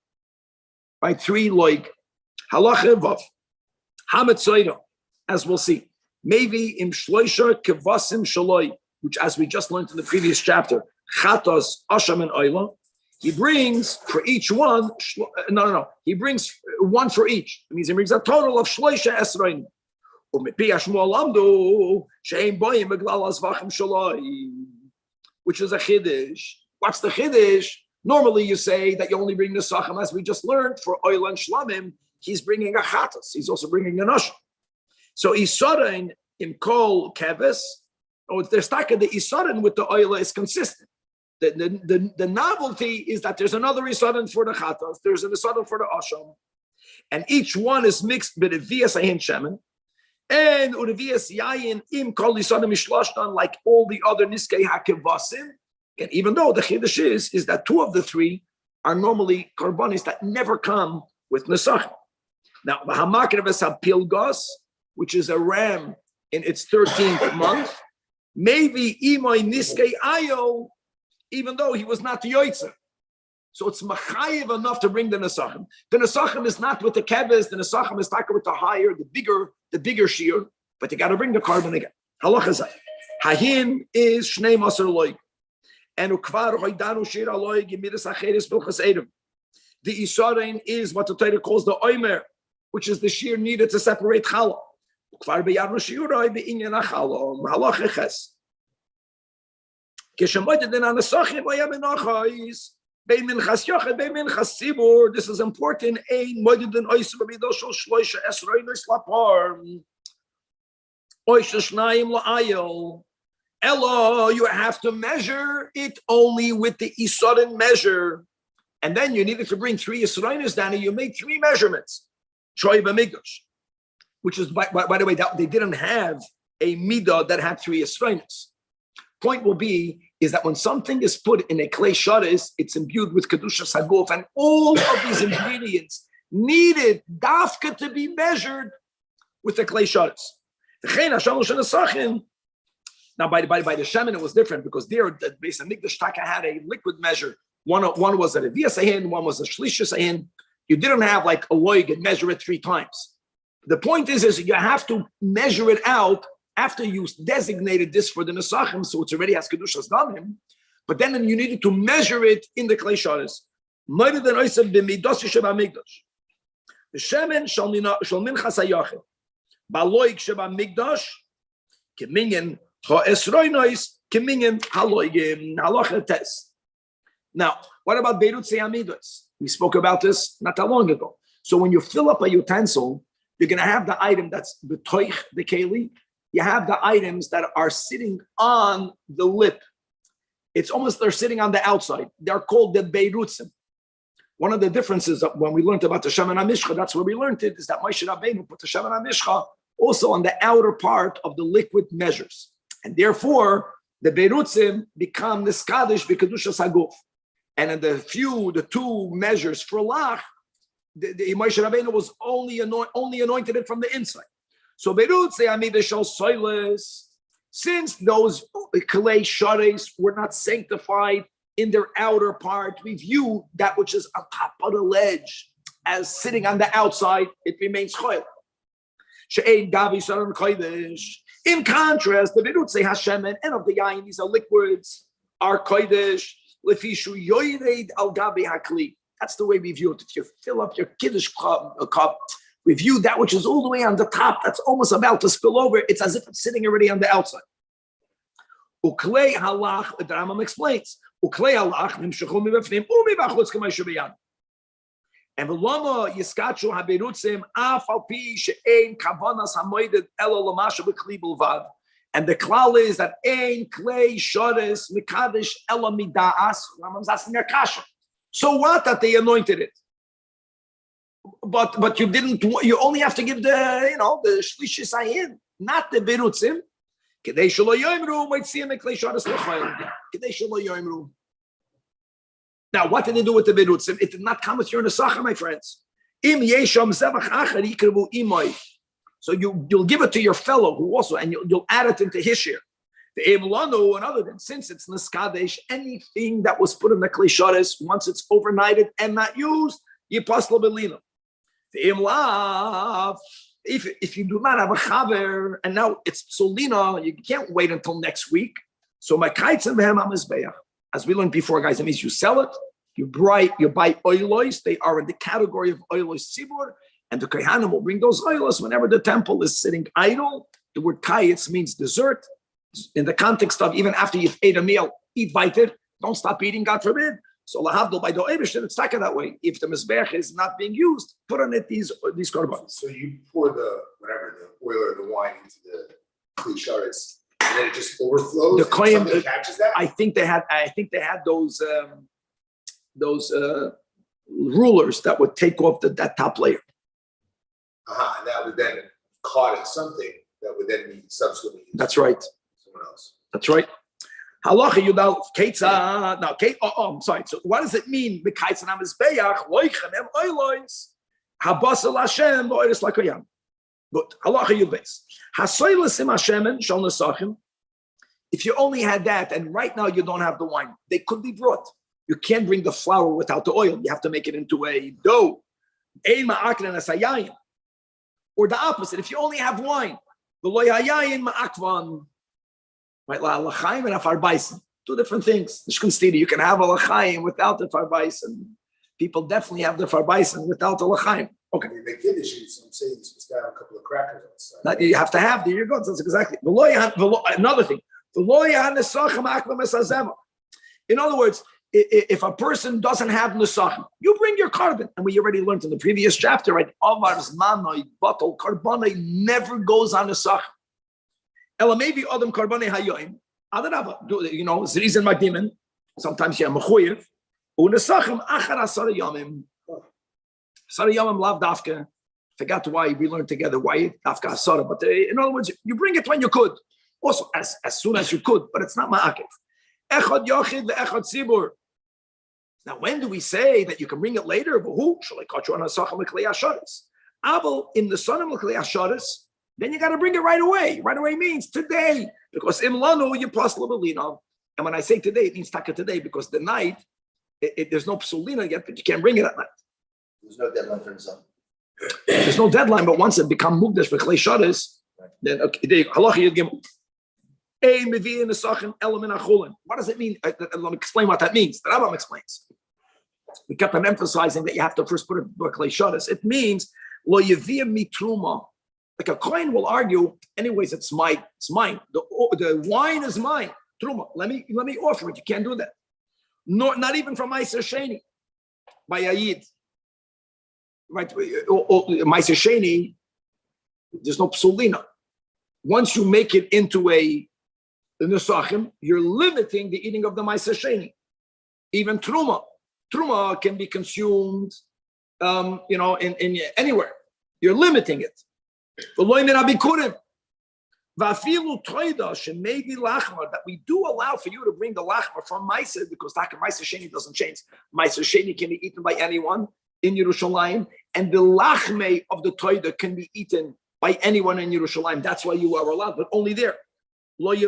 By 3 loig. Halacha vav. Hametzoida, as we'll see, maybe im shloisha kevasim shaloi, which, as we just learned in the previous chapter, chatos asham and oila. He brings for each one. He brings 1 for each. It means he brings a total of shloisha esrain. Which is a chiddush. What's the chiddush? Normally, you say that you only bring the sacham, as we just learned, for oil and shlamim. He's bringing a chatas. He's also bringing an asham. So isarin in kol keves, or the staka, the isarin with the oil is consistent. The novelty is that there's another isarin for the chatas, there's an isarin for the asham, and each one is mixed with a vias ahin shemen and urevias yayin im kol isarin mishlashtan, like all the other niskei hakevasim. And even though the chiddush is that 2 of the 3 are normally karbanis that never come with nesachim. Now, the Hamakin of Pilgos, which is a ram in its 13th month, maybe Imai Niskei Ayo, even though he was not the Yoitzer. So it's machayev enough to bring the Nesachim. The Nesachim is not with the Keves, the Nesachim is taka with the higher, the bigger shear, but you got to bring the carbon again. Halachazai. Hahin is Shnei Maser Loig. And Ukvar Hoidanu Shir Aloig Yemiris Acheres Bilchas Edom. The Isarin is what the Torah calls the Oimer, which is the shear needed to separate challah. Ukvar beyarnu shiurai beinyan challah halachiches. Kishamoyed den anasachim vayamenachais bein minchas yochad bein minchas tzibur. This is important. Ein moed den ois b'midoshol shloisha esroinos lapar ois shnayim la'ayel. Elo, you have to measure it only with the isarin measure, and then you needed to bring 3 yisroinos down, and you made 3 measurements. Which is, by the way, that they didn't have a midah that had 3 yisroinos. Point will be is that when something is put in a clay sharis, it's imbued with kedusha saguf, and all of these ingredients needed dafka to be measured with the clay sharis. Now, by the shemen, it was different, because there, the Beis Hamikdash Taka had a liquid measure. One was a revias ahin, one was a shlishis ahin. You didn't have like a loig and measure it 3 times. The point is you have to measure it out after you designated this for the Nesachim, so it's already has Kedushas Damim, but then you needed to measure it in the Klei Sharis. The shemen shal minchas hayachid. Baloig sheba migdash keminyan ha'esroinois keminyan haloigim halacha test. Now, what about beirut amidos? We spoke about this not that long ago. So when you fill up a utensil, you're going to have the item that's betoich the keli. You have the items that are sitting on the lip. It's almost they're sitting on the outside. They're called the beirutzim. One of the differences when we learned about the Shemen HaMishcha, that's where we learned it, is that Moshe Rabbeinu put the Shemen HaMishcha also on the outer part of the liquid measures. And therefore, the beirutzim become the skadish b'kedushas haguf. And in the two measures for lach, the Moshe Rabbeinu was only anointed it from the inside. So beirutze amidah shel soiles, since those kalei shares were not sanctified in their outer part, we view that which is on top of the ledge as sitting on the outside. It remains choil. She'ein gavi saran kodesh. In contrast, the beirutze hashemen and of the yain, these are liquids, are kodesh lefishu yoyred al gavi hakli. That's the way we view it. If you fill up your kiddush cup, we view that which is all the way on the top, that's almost about to spill over. It's as if it's sitting already on the outside. Uklei halach, the Rambam explains. Uklei halach nimshechu mibefnim umibachutz k'may shebeyan. And v'lama yiskachu haberutzim af al pi she'ein kavanas hamoidet elo lamasha b'kli b'lvad. And the klal is that ein klei shodes mikadesh elo mida'as. Rambam's asking a kasha. So what that they anointed it? But you didn't. You only have to give the the shlishis ayin, not the berutzim. Kedei shelo yoimru might see him klei shadas lechayil. Kedei shelo yoimru. Now, what did they do with the berutzim? It did not come with your nesacha, my friends. Im yesham zevach achar yikrevu imay. So you'll give it to your fellow who also, and you'll add it into his share. The emulanu and other than, since it's neskadesh, anything that was put in the klei shadas, once it's overnighted and not used, you paslo belina. The imlav, if you do not have a chaver and now it's solina, you can't wait until next week. So my kaitzim vehem amizbeach, as we learned before, guys, it means you sell it, you buy oilos. They are in the category of oilos tzibur, and the kohanim will bring those oilos whenever the temple is sitting idle. The word kayitz means dessert. In the context of even after you've ate a meal, eat it. Don't stop eating, God forbid. So lahavdol by the Eibishter, it's taka that way. If the mizbech is not being used, put on it these korbanos. So you pour the oil or the wine into the klisharis, and then it just overflows. The kohen catches that. I think they had those rulers that would take off that top layer. And that would then caught in something that would then be subsequently used. That's right. Someone else. That's right. Halacha Yudal Keitza. Now, I'm sorry. So, what does it mean? The Keitza Namizbeach Loichem Em Oilois Habasel Hashem Loiris Lakoyam. Good. Halacha Yudbeis Hasoilis Im Hashemen Shal Nesachim. If you only had that, and right now you don't have the wine, they could be brought. You can't bring the flour without the oil. You have to make it into a dough. Ein Ma'akren Asayayin. Or the opposite. If you only have wine, the Loyayayin Ma'akvan. Right, l'chaim and a farbaisen, two different things. You can have a l'chaim without the farbaisen. People definitely have the farbaisen without the l'chaim. Okay. You make kiddush, I'm saying it's got a couple of crackers on the side. That you have to have. There you go. That's exactly. Another thing. In other words, if a person doesn't have nesachim, you bring your carbon, and we already learned in the previous chapter, right? Avar's manoi bottle carbonai never goes on nesachim. Ela maybe Adam Karbane Hayoim. Adarabba, Zrizin Magdimin. Sometimes you have Mechuyev. Unesachim Achar Asara Yomim. Asara Yomim Lav Dafka. Forgot why we learned together why Dafka Asara. But in other words, you bring it when you could. Also, as soon as you could, but it's not Ma'akev. Echad Yochid le'echad Tzibur. Now, when do we say that you can bring it later? But who? Shall I catch you on Asachim L'Klei Asharis? Abel in the son of L'Klei Asharis. Then you got to bring it right away. Right away means today, because imlanu you plus libelino. And when I say today, it means taka today, because the night there's no psulina yet, but you can't bring it at night. There's no deadline for the sun. There's no deadline, but once it becomes mugdash for klei shadas, then okay. Halacha yud gimel. Ein mevi in the sachin element achulin. What does it mean? Let me explain what that means. The Rambam explains. We kept on emphasizing that you have to first put it b'klei shadas. It means lo yevia mitruma. Like a kohen will argue, anyways, it's mine. The wine is mine. Truma. Let me offer it. You can't do that. Not even from Ma'aser Sheni by Ayid. Right? Ma'aser Sheni, there's no psulina. Once you make it into a nusachim, you're limiting the eating of the Ma'aser Sheni. Even truma. Truma can be consumed, in anywhere. You're limiting it. That we do allow for you to bring the lachma from Ma'aser, because Ma'aser Sheni doesn't change. Ma'aser Sheni can be eaten by anyone in Yerushalayim, and the lachme of the toida can be eaten by anyone in Yerushalayim. That's why you are allowed, but only there. Because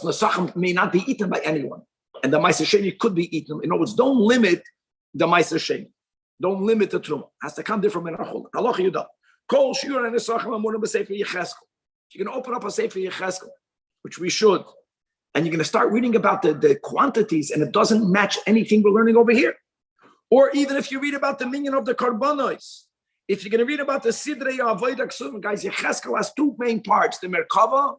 nesachim may not be eaten by anyone, and the Ma'aser Sheni could be eaten. In other words, don't limit the Ma'aser Sheni. Don't limit the truma. Has to come different from Menachol. Halacha Yudah. Kol shiur and nesachim amunim b'sefer Yecheskel. You're going to open up a sefer Yecheskel, which we should, and you're going to start reading about the quantities, and it doesn't match anything we're learning over here. Or even if you read about the minyan of the karbanos, if you're going to read about the sidrei avodah ksuvim, guys, Yecheskel has two main parts: the merkava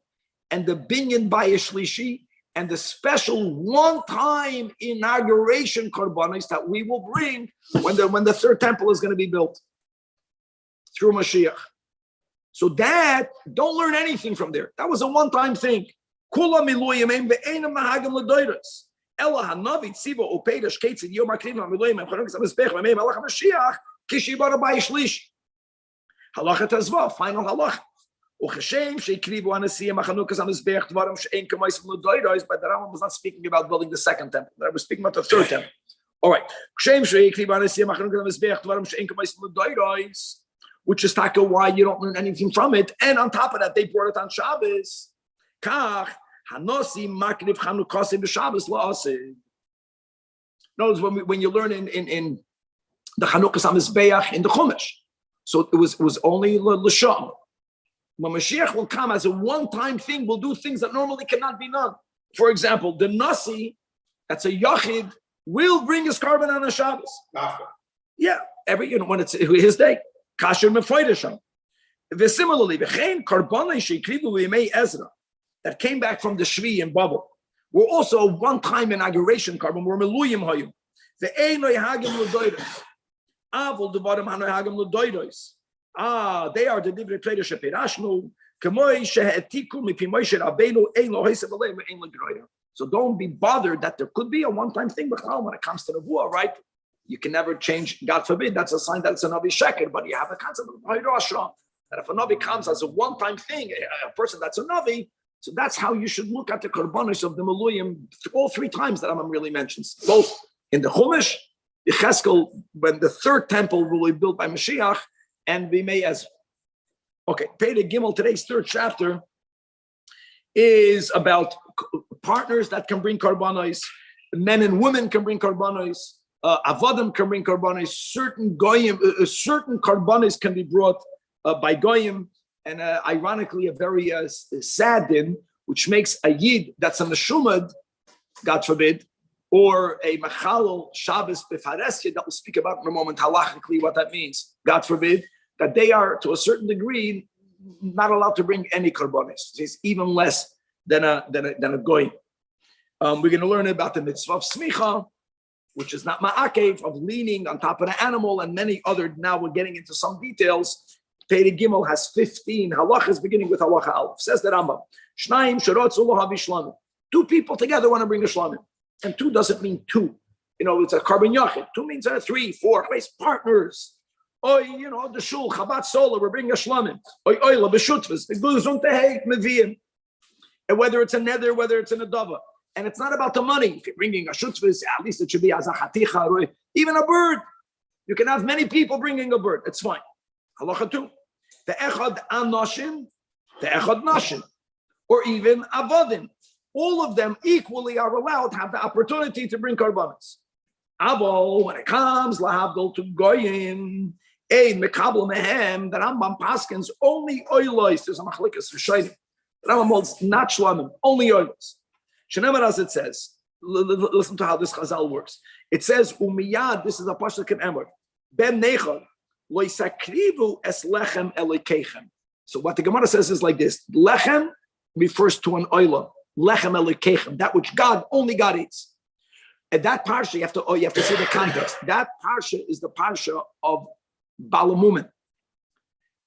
and the binyan bayis shlishi, and the special one-time inauguration karbanos that we will bring when the third temple is going to be built through Mashiach. So that, don't learn anything from there. That was a one-time thing. Kula miluyim ein be'enam nahagim l'doiros. Ela hanavi tziva upeidash ketzid yom akrim ha'miluyim ha'chanukas ha'mizbech ha'meim ha'lach ha'mashiach kishibara ba'ishlish. Halacha tazva, final halacha. Uchashem sheikrivu anasiyim ha'chanukas ha'mizbech dvarim she'ein k'moisim l'doiros, but the Rambam was not speaking about building the second temple. I was speaking about the third temple. All right. Uchashem sheikrivu anasiyim ha'chanukas ha'mizbech dvarim she'ein k'moisim l'doiros, which is taka why you don't learn anything from it. And on top of that, they brought it on Shabbos. Kach hanosi makriv chanukasim b'Shabbos la'aseh. Notice when you learn in the Chanukas HaMizbeach in the Chumash, so it was only l'sham. When Mashiach will come as a one-time thing, will do things that normally cannot be done. For example, the nasi, that's a yachid, will bring his carbon on a Shabbos. Yeah, when it's his day. Kasher mefoidesham. Similarly, v'chein karbanei sheikrivu v'yemei Ezra that came back from the Shvi in Babel were also a one-time inauguration carbon. Were meluyim hayu. Ve'einoi hagim l'doidos. Avol devarim hanoi hagim l'doidos. They are the divrei Torah shepirashnu k'moi she'etiku mipi Moshe Rabbeinu ein lo hesed aleim ve'ein l'groida. So don't be bothered that there could be a one-time thing when it comes to the Nevuah, right? You can never change, God forbid, that's a sign that it's a Navi Sheker, but you have a concept of Hayroshra, that if a Navi comes as a one-time thing, a person that's a Navi, so that's how you should look at the Karbanis of the Meluyim all three times that Rambam really mentions, both in the Chumash, Yecheskel, when the third temple will be built by Mashiach, and Bimei Ezra. Okay, Perek Gimel, today's third chapter, is about partners that can bring Karbanis, men and women can bring Karbanis, Avadim can bring karbanis. Certain goyim, certain karbanis can be brought by goyim, and ironically, a very sad din, which makes a yid that's a meshumad, God forbid, or a machalol Shabbos befaresya that we'll speak about in a moment halachically what that means. God forbid that they are to a certain degree not allowed to bring any karbanis. It's even less than a goyim. We're going to learn about the mitzvah of smicha, which is not ma'akev, of leaning on top of the animal, and many other. Now we're getting into some details. Perek Gimel has 15 halachas, beginning with halacha aleph. Says the Rambam, Shnayim sherotzu lo havi shlamim. Two people together want to bring a shlamim, and two doesn't mean two. It's a carbon yachid. Two means 3, 4 partners. The shul Chabad Sola, we're bringing a shlamim. La b'shutvas, the gluzun tehei meviyim. And whether it's a nether, whether it's in a dava. And it's not about the money. If you're bringing a shutzvus, at least it should be as a chaticha, even a bird. You can have many people bringing a bird. It's fine. Halacha 2. The echad anashim, the echad nashim, or even avodim. All of them equally are allowed to have the opportunity to bring karbanos. Avol, when it comes lahavdol to goyim, ein mekabel mehem, the Rambam paskins only oilos. There's a machlikas for shaydim. The Rambam holds not shlamim, only oilos. Shenemar, as it says, Listen to how this Chazal works. It says, Umiyad, this is a Pasuk in Emor, Ben Nechon, Lo Yisakrivu es lechem elikechem. So what the Gemara says is like this: lechem refers to an oila, lechem elikechem, that which only God eats. And that parsha, you have to see the context. That parsha is the parsha of Balamumin.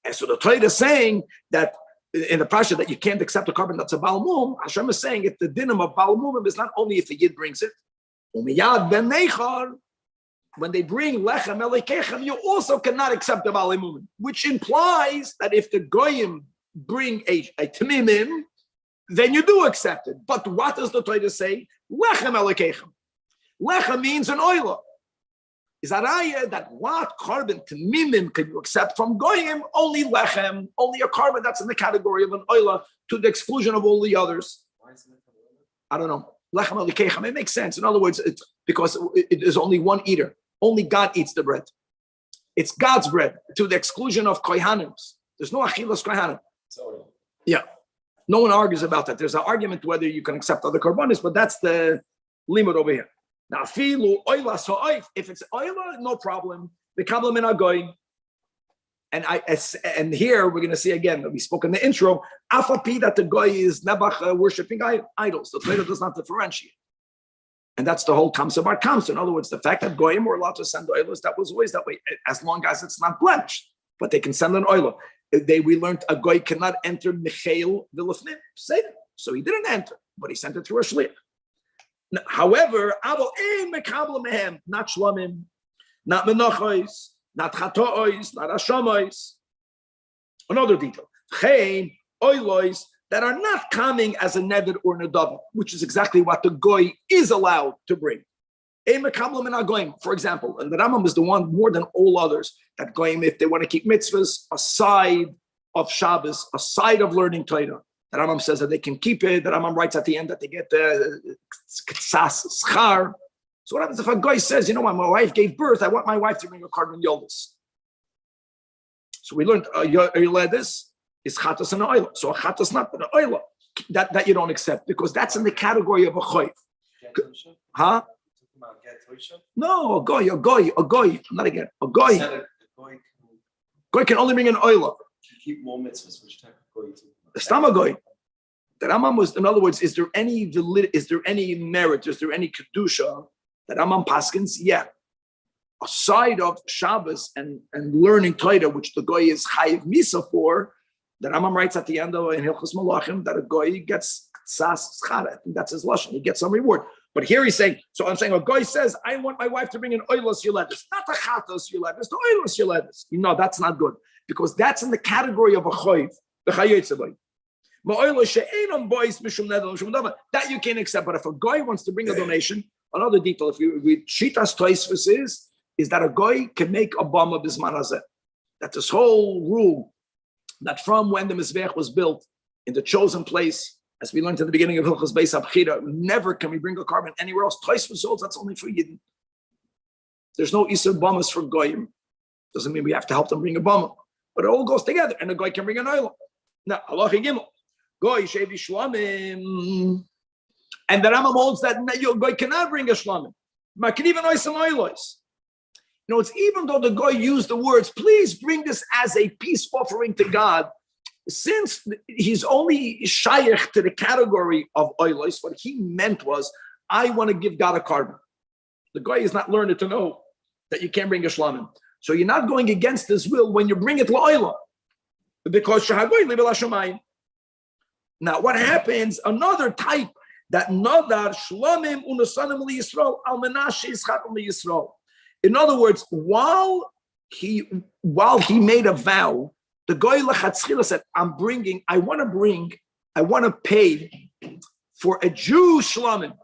And so the Torah is saying that in the parsha that you can't accept a carbon that's a Balamum. Hashem is saying if the dinim of Balamumim is not only if the Yid brings it, Umiyad ben Nechar, when they bring lechem elikechem, you also cannot accept the Balamumim, which implies that if the Goyim bring a Tamimim, then you do accept it. But what does the Torah say? Lechem elikechem. Lechem means an oila. Is that what carbon Tamimim can you accept from Goyim? Only lechem, only a carbon that's in the category of an oila, to the exclusion of all the others. I don't know. Lechem elikechem. It makes sense. In other words, it's because it is only one eater. Only God eats the bread. It's God's bread, to the exclusion of kohanims. There's no achilas kohanim. Yeah, no one argues about that. There's an argument whether you can accept other korbanos, but that's the limit over here. Now, filu oila so'oif. If it's oila, no problem. The kabbalah min agoy. And here we're going to see again that we spoke in the intro. Afapi that the goy is nebach worshiping idols. The Torah does not differentiate. And that's the whole Kamsa Bar Kamsa. In other words, the fact that Goyim were allowed to send oilers, that was always that way, as long as it's not blemished. But they can send an oiler. We learned a Goy cannot enter Michael Vilafnim, Seder. So he didn't enter, but he sent it through a shliach. However, not Shlomim, not Menachos, not Chatois, not Hashamois. Another detail. Chaim, oilois, that are not coming as a neder or nedava, which is exactly what the goy is allowed to bring. For example, and the Rambam is the one more than all others that goyim, if they want to keep mitzvahs aside of Shabbos, aside of learning Torah, the Rambam says that they can keep it. The Rambam writes at the end that they get the ksas schar. So what happens if a goy says, you know what, my wife gave birth, I want my wife to bring a carbon yoldis. So we learned this is chatas and oila. So a chatas not an oila that you don't accept because that's in the category of a choiv. Huh? No, a goy, not again. A goy. Goy can only bring an oila. Keep more mitzvahs. Which type of goy? The stomach goy. The Rambam was, in other words, is there any merit? Is there any kedusha that Rambam paskins? Yeah. Aside of Shabbos and learning Torah, which the goy is chayiv misa for. The Rambam writes at the end of in Hilchos Malachim that a goy gets sas schara. I think that's his lashon. He gets some reward. But here he's saying, so I'm saying a goy says, I want my wife to bring an oilos yuledis, not a chatos yuledis, the oilos yuledis. No, that's not good because that's in the category of a choiv, the chayotzavay. That you can't accept. But if a goy wants to bring a donation, another detail, if you read Shitas Tosfos is that a goy can make a bama bisman hazeh. That this whole rule that from when the Mizvech was built in the chosen place, as we learned at the beginning of Hilchos Beis Abchira, never can we bring a carbon anywhere else. Tosfos holds that's only for Yidden. There's no Isur Bamas for Goyim. Doesn't mean we have to help them bring a Bama. But it all goes together, and a Goy can bring an oil. Now, Allah Gimel. Goy Shevi Shlamim. And the Rambam holds that your Goy cannot bring a Shlamim. But can even ois and oilos. You know, it's even though the Goy used the words, please bring this as a peace offering to God, since he's only shayach to the category of oilos, what he meant was, I want to give God a carbon. The Goy is not learned to know that you can't bring a shlamim. So you're not going against his will when you bring it la'oila. Because shahagoy libel hashamayim. Now what happens, another type, that nadar shlamim unasanim li Yisrael al menashe ischatim li Yisrael. In other words, while he made a vow, the goy lechatzchila said, I want to pay for a Jew shlamim.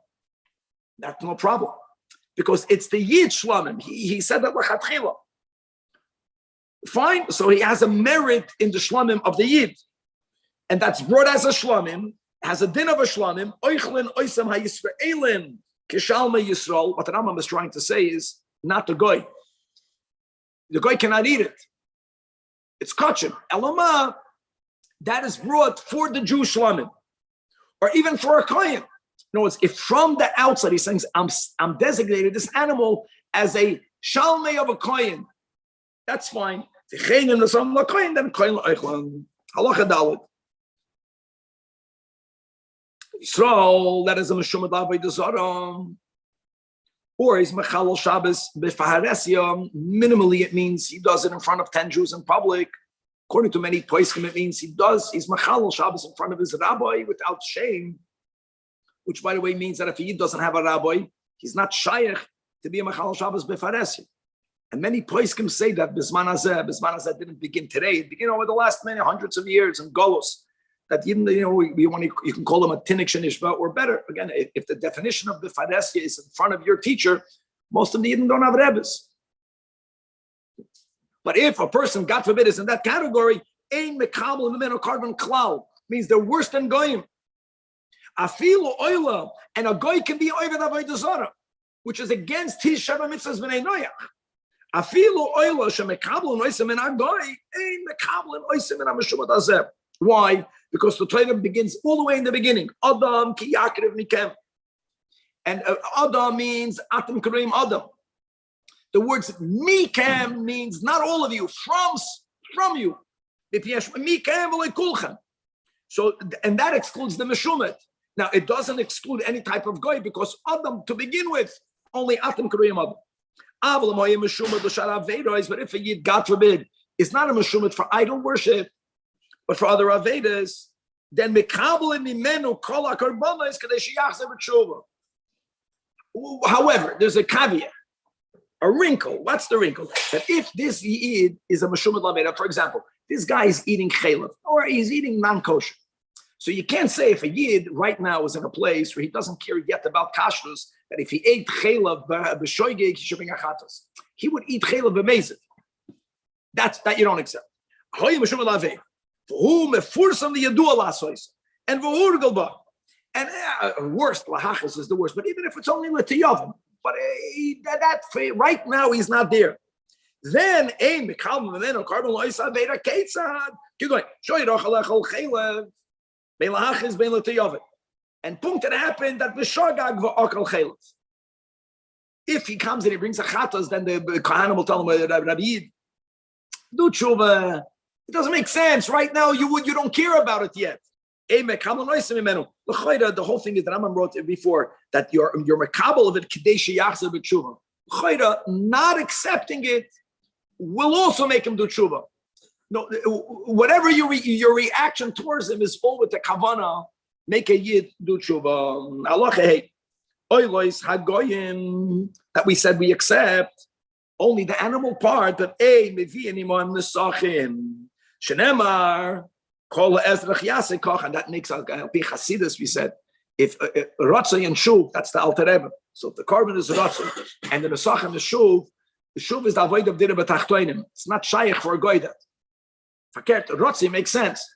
That's no problem. Because it's the Yid shlamim. He said that lechatzchila. Fine. So he has a merit in the shlamim of the Yid. And that's brought as a shlamim, has a din of a shlamim, oichlin oisam ha-Yisraelim, kishalma Yisrael. What the Rambam is trying to say is, not the goy. The goy cannot eat it. It's kachim. Elama, that is brought for the Jew shlamim, or even for a kohen. other words, if from the outside he's saying, I'm designated this animal as a shalmei of a kohen, that's fine. Then kohen halacha dalet. Yisrael, that is a meshumad avodah zarah, or he's mechalel Shabbos b'faharesia. Minimally, it means he does it in front of 10 Jews in public. According to many poskim, it means he's mechalel Shabbos in front of his rabbi without shame, which, by the way, means that if he doesn't have a rabbi, he's not shaykh to be a mechalel Shabbos b'faharesia. And many poskim say that Bisman Hazeh didn't begin today; it began over the last many hundreds of years in Golos. That you can call them a tinik shenishba, or better, again, if the definition of the faresia is in front of your teacher, most of the Yidden don't have rebbes. But if a person, God forbid, is in that category, ein mekabel in the middle carbon klal, means they're worse than goyim. Afilu oila, and a goy can be oived avodah zarah, which is against his sheva mitzvahs b'nei noyach. Afilu oila shemekabel noisim in a goy, ein mekabel noisim in a meshumad hazeh. Why? Because the Torah begins all the way in the beginning. Adam ki yakrev mikem. And Adam means Atam Kareim Adam. The words mikem means not all of you, from you. So, and that excludes the Meshumet. Now, it doesn't exclude any type of goy because Adam, to begin with, only Atam Kareim Adam. But if a Yid, God forbid, is not a Meshumet for idol worship, but for other Avedas, then however, there's a caveat, a wrinkle. What's the wrinkle? That if this Yid is a Meshumad Laveda, for example, this guy is eating chaylev, or he's eating non-kosher. So you can't say if a Yid right now is in a place where he doesn't care yet about kashrus, that if he ate chaylev b'shoigeg, he should bring achatos. He would eat chaylev b'mezid. That you don't accept. And worst, lahachas is the worst. But even if it's only l'tiyavim, but that right now he's not there. Then keep going. And punkt it happened that b'shagag v'akal chaylev. If he comes and he brings a chatas, then the Kohanim will tell him, Rabbi Yid, do tshuva. It doesn't make sense. Right now, you don't care about it yet. The whole thing is that Rambam wrote it before that you're makabel of it, kadesh yachzer b'tshuva. Not accepting it will also make him do tshuva. No, whatever your reaction towards him is all with the kavana, make a yid do tshuva. Allah oilois hagoyim that we said we accept only the animal part, but mevi anymore nesachim. Shenemar, kol ezrach yaseh koch, and that makes al pi chasidus. We said if ratzah and shuv, that's the alter rebbe. So if the carbon is ratzah and the nesachim is shuv, the shuv is the avoid of dira b'tachtoinim. It's not shaykh for a goyda. Fakert ratzah makes sense.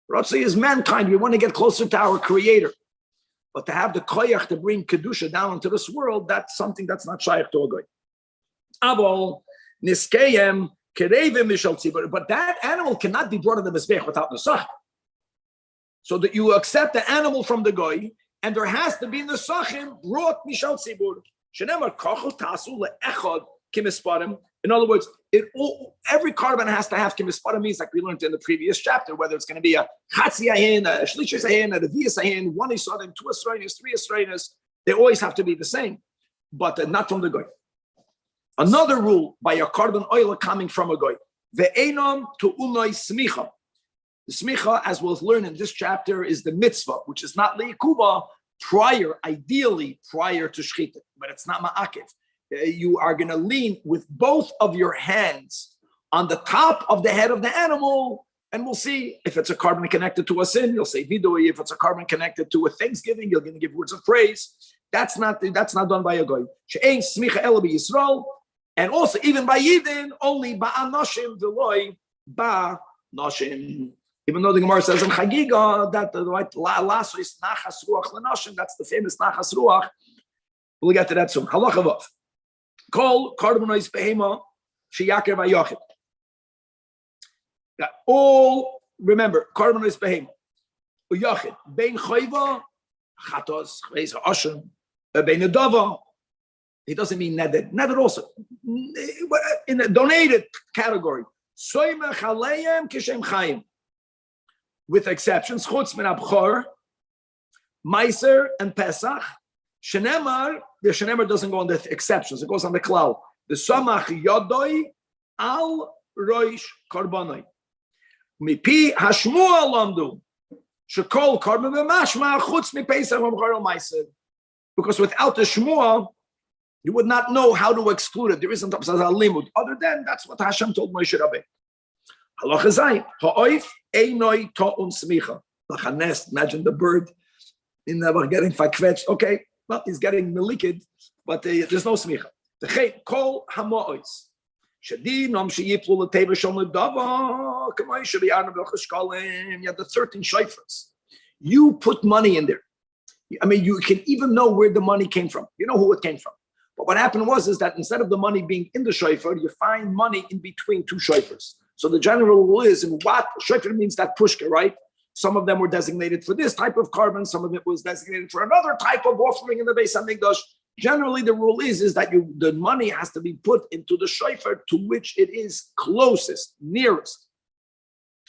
Ratzah is mankind. We want to get closer to our Creator, but to have the koyach to bring kedusha down into this world, that's something that's not shaykh to a goy. Avol niskeyem. But that animal cannot be brought in the mizbech without nesach. So that you accept the animal from the goy, and there has to be nesachim brought mishal tzibur. Shenemar kachol tasu leechad kimisparim. In other words, every carbon has to have kimisparim, means like we learned in the previous chapter, whether it's going to be a chatzi ahin, a shlichus ahin, a revius ahin, 1 isadim, 2 esrainis, 3 esrainis. They always have to be the same, but not from the goy. Another rule by a carbon oil coming from a goy. Ve'enom to unoi smicha. The smicha, as we'll learn in this chapter, is the mitzvah, which is not leikuba, ideally prior to shchita, but it's not ma'akev. You are going to lean with both of your hands on the top of the head of the animal, and we'll see if it's a carbon connected to a sin, you'll say vidui. If it's a carbon connected to a thanksgiving, you're going to give words of praise. That's not done by a goy. She'ein smicha ela b'Yisrael. And also, even by Yidin, only ba'anoshim v'loi ba'noshim. Even though the Gemara says in Chagiga that the right laso is nachas ruach l'noshim, that's the famous nachas ruach. We'll get to that soon. Halacha vav. Kol karbonois behema sheyaker v'yochid. All remember karbonois behema uyochid bein chayva chatos, he doesn't mean netted. Netted also in a donated category. With exceptions, chutz min abchor, meiser, and pesach. Shenemar, the shenemar doesn't go on the exceptions; it goes on the klal. The samach yodoi al roish korbanoi. Mipi hashmua lamdu shekol korban b'mashma chutz mi pesach v'abchor al meiser. Because without the shmua, you would not know how to exclude it. There isn't a limud. Other than that's what Hashem told Moshe Rabbeinu. Halacha zayin ha'oif einoi ta'un smicha. Like a nest. Imagine the bird in the getting fakvetch. Okay, well he's getting melikid, but there's no smicha. The chet kol hamois. Shadinom sheyiplu l'teva shom l'dava. Kamay sheli arnav l'chashkalim. You have the 13 shayfras. You put money in there. I mean, you can even know where the money came from. You know who it came from. But what happened is that instead of the money being in the shofar, you find money in between two shofars. So the general rule is, in what shofar means that pushka, right? Some of them were designated for this type of carbon. Some of it was designated for another type of offering in the Beis Hamikdash. Generally, the rule is that the money has to be put into the shofar to which it is closest, nearest.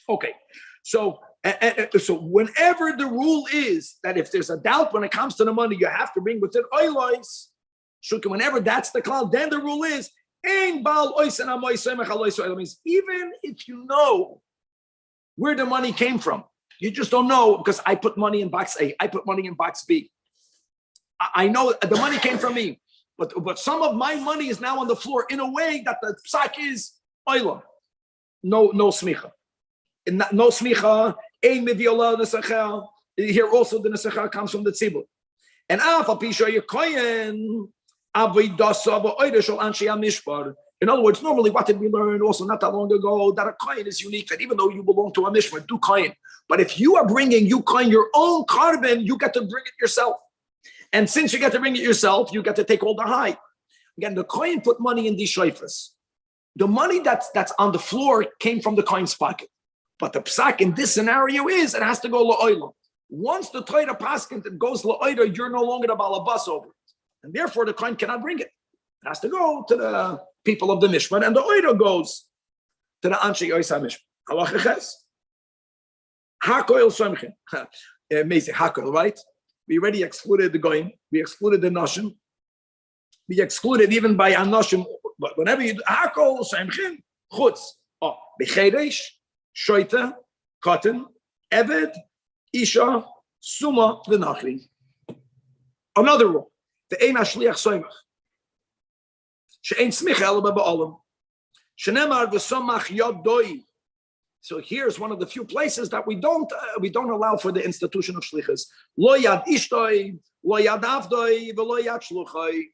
Okay, so whenever the rule is that if there's a doubt when it comes to the money, you have to bring with it oilois. Whenever that's the cloud, then the rule is means even if you know where the money came from, you just don't know because I put money in box A, I put money in box B. I know the money came from me, but some of my money is now on the floor in a way that the psak is oila. No smicha. No smicha. Ein mediola nesachel. Here also the nesachel comes from the tzibur. And afa pisha yekoyen. In other words, normally what did we learn also not that long ago that a coin is unique, that even though you belong to a mishmar, do coin. But if you are bringing, you coin your own carbon, you get to bring it yourself. And since you get to bring it yourself, you get to take all the high. Again, the coin put money in these shayfas. The money that's on the floor came from the coin's pocket. But the psak in this scenario is it has to go la'oila. Once the Torah paskin that goes la'oila, you're no longer the balabas over it. And therefore, the coin cannot bring it. It has to go to the people of the Mishmar, and the oiro goes to the Anshe Yoisa Mishmar. Halacha ches. Hakoil Somchin. Amazing. Hakoil, right? We already excluded the goyim. We excluded the noshim. We excluded even by anoshim. But whenever you do Hakoil Somchin, chutz. Oh, bechedesh, shoita, cotton, eved, isha, suma, v'nachri. Another rule. The ein ashliach soimach. She'ein smicha ela ba'olam. Shenemar v'samach yodoi. So here's one of the few places that we don't allow for the institution of shlichus. Lo yad ishtoi, lo yad avdoi, v'lo yad shluchoi.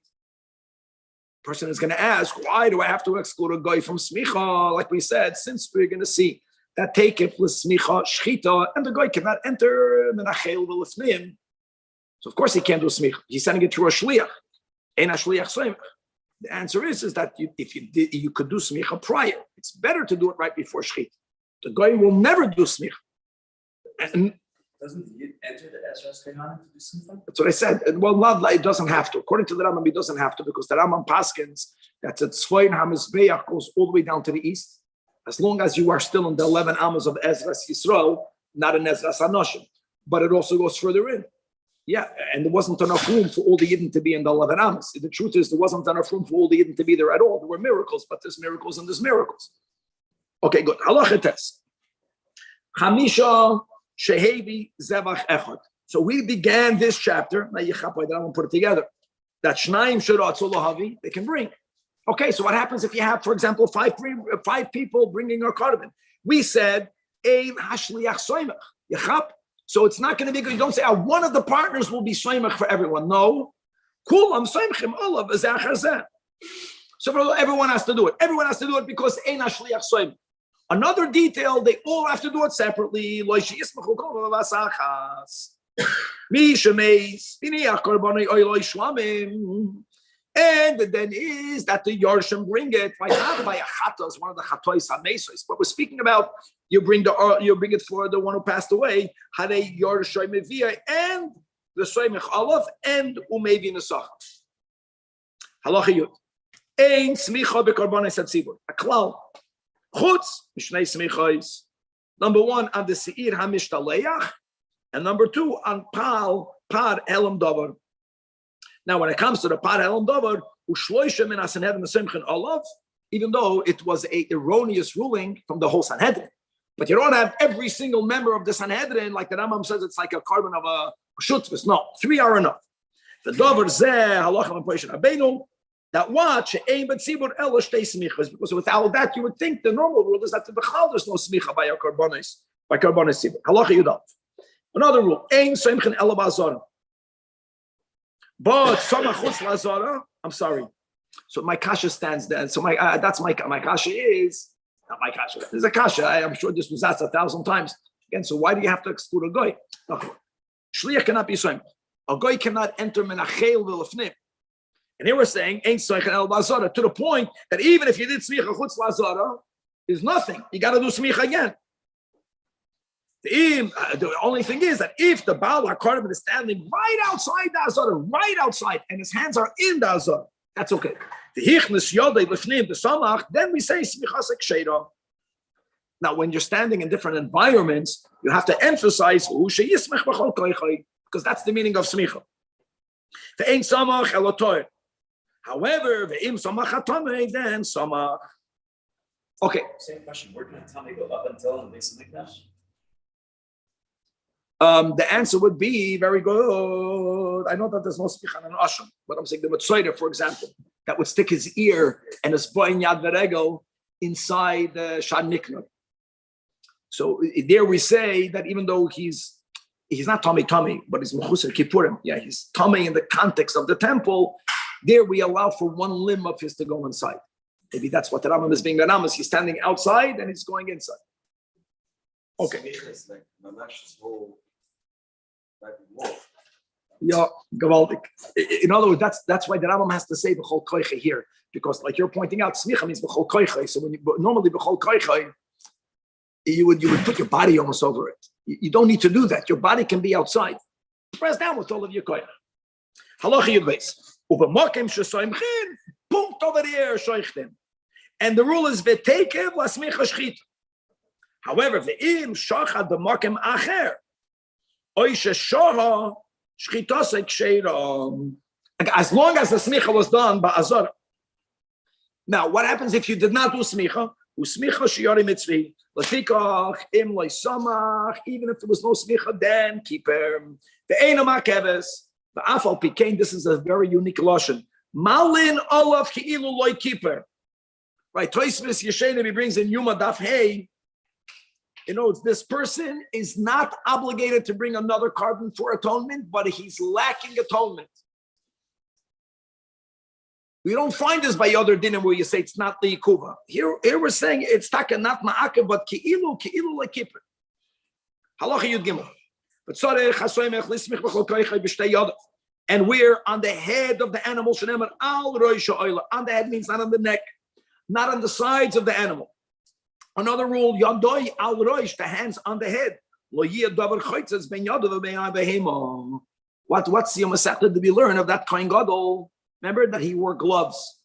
Person is going to ask, why do I have to exclude a guy from smicha? Like we said, since we're going to see that take it with smicha shchita, and the guy cannot enter menachel v'lefnim. So of course he can't do smicha. He's sending it through a shliach. Ein shliach soimach. The answer is that if you could do smicha prior. It's better to do it right before shchita. The guy will never do smicha. And doesn't he enter the Ezra's Kehanim to do smicha? That's what I said. Well, not it doesn't have to. According to the Rambam, he doesn't have to because the Rambam paskins that the Tzvoin HaMizbeach goes all the way down to the east. As long as you are still in the 11 Amos of Ezra's Yisrael, not in Ezra's Anoshim. But it also goes further in. Yeah, and there wasn't enough room for all the Yidden to be in the 11 Amos. The truth is there wasn't enough room for all the Yidden to be there at all. There were miracles, but there's miracles and there's miracles. Okay, good. Halacha tes. Chamisha shehevi zevach echad. So we began this chapter. Now I'm going to put it together. That shnaim sheratzol lahavi they can bring. Okay, so what happens if you have, for example, five people bringing a carbon? We said ein hashliach soimach yachap. So it's not going to be good. You don't say, one of the partners will be soimach for everyone. No. Kulam soimchim olav azachazeh. So everyone has to do it. Everyone has to do it because ein hashliach soimach. Another detail, they all have to do it separately. And then is that the Yarshim bring it not by a chatos, one of the chatois hamesos. But we're speaking about you bring it for the one who passed away. And the soymich olav, and umevi nesach. Halacha yud. Ein smicha bekarbonis hatzibur. A klal. Chutz mishnei smichos. Number one on the seir hamishtaleach, and number two on par elam davar. Now, when it comes to the par elam davar, ushloisha min hasanhedrin nesimchen olav, even though it was a erroneous ruling from the whole Sanhedrin. But you don't have every single member of the Sanhedrin, like the Rambam says, it's like a carbon of a shutvis. No, 3 are enough. The davar zeh halacha l'poishin abenu, that watch aim but sibur elo shtei smichas, because without that you would think the normal rule is that the bechal there's no smicha by a karbonis sibur. Halacha yudaf. Another rule: aim soimchen elo ba'azara. But samachutz lazara. I'm sorry. So my kasha stands there. So that's my kasha is not my kasha. There's a kasha. I'm sure this was asked 1,000 times again. So why do you have to exclude a goy? Okay. Shliach cannot be soim. A goy cannot enter menachel v'lefnim. And here we're saying ain't soichen el bazara, to the point that even if you did smicha chutz lazara, there's nothing. You got to do smicha again. The only thing is that if the Baal HaKarban is standing right outside the azara, right outside, and his hands are in the azara, that's okay. The hichnes yodei lefnim the samach, then we say smichas ksheira. Now, when you're standing in different environments, you have to emphasize because that's the meaning of smicha. Ve'ein samach elotoy. However, ve'im samach hatamei, then samach. Okay. Same question. Where did Tommy go up until the base of Mikdash? The answer would be very good. I know that there's no smicha on an asham, but I'm saying the Mitzrayim, for example, that would stick his ear and his boin yad v'regel inside the shad mikna. So there we say that even though he's not tummy, but he's mechusar kippurim. Yeah, he's tummy in the context of the temple. There we allow for one limb of his to go inside. Maybe that's what the Rambam is being the Rambam. He's standing outside and he's going inside. Okay. Yeah, gewaldig. In other words, that's why the Rambam has to say b'chol koiche here, because like you're pointing out, smicha means b'chol koiche. So when you normally b'chol koiche, you would put your body almost over it. You don't need to do that. Your body can be outside. Press down with all of your koich. Halacha yud beis. U'b'makim shesoimchin, punkt over there shoichtem. And the rule is v'tekev l'smicha shchit. However, v'im shachad b'makim acher, oy sheshoha shchitosei ksheira. As long as the smicha was done by azara. Now, what happens if you did not do smicha? Usmicha shiyari mitzvi. Lafikach im loy samach. Even if there was no smicha, then keep him. The einama keves. The afal pikein. This is a very unique lashon. Malin olav ki'ilu loy keeper. Right. Toisvis Yeshena, he brings in Yuma Daf Hey. You know, this person is not obligated to bring another carbon for atonement, but he's lacking atonement. We don't find this by other dinim where you say it's not the yikuva. Here we're saying it's taka not ma'akev, but ki'ilu lekipper. Halacha yud gimel. And we're on the head of the animal. On the head means not on the neck, not on the sides of the animal. Another rule, yadoi al roish, the hands on the head. What's the masechta to be learned of that kohen gadol? Remember that he wore gloves,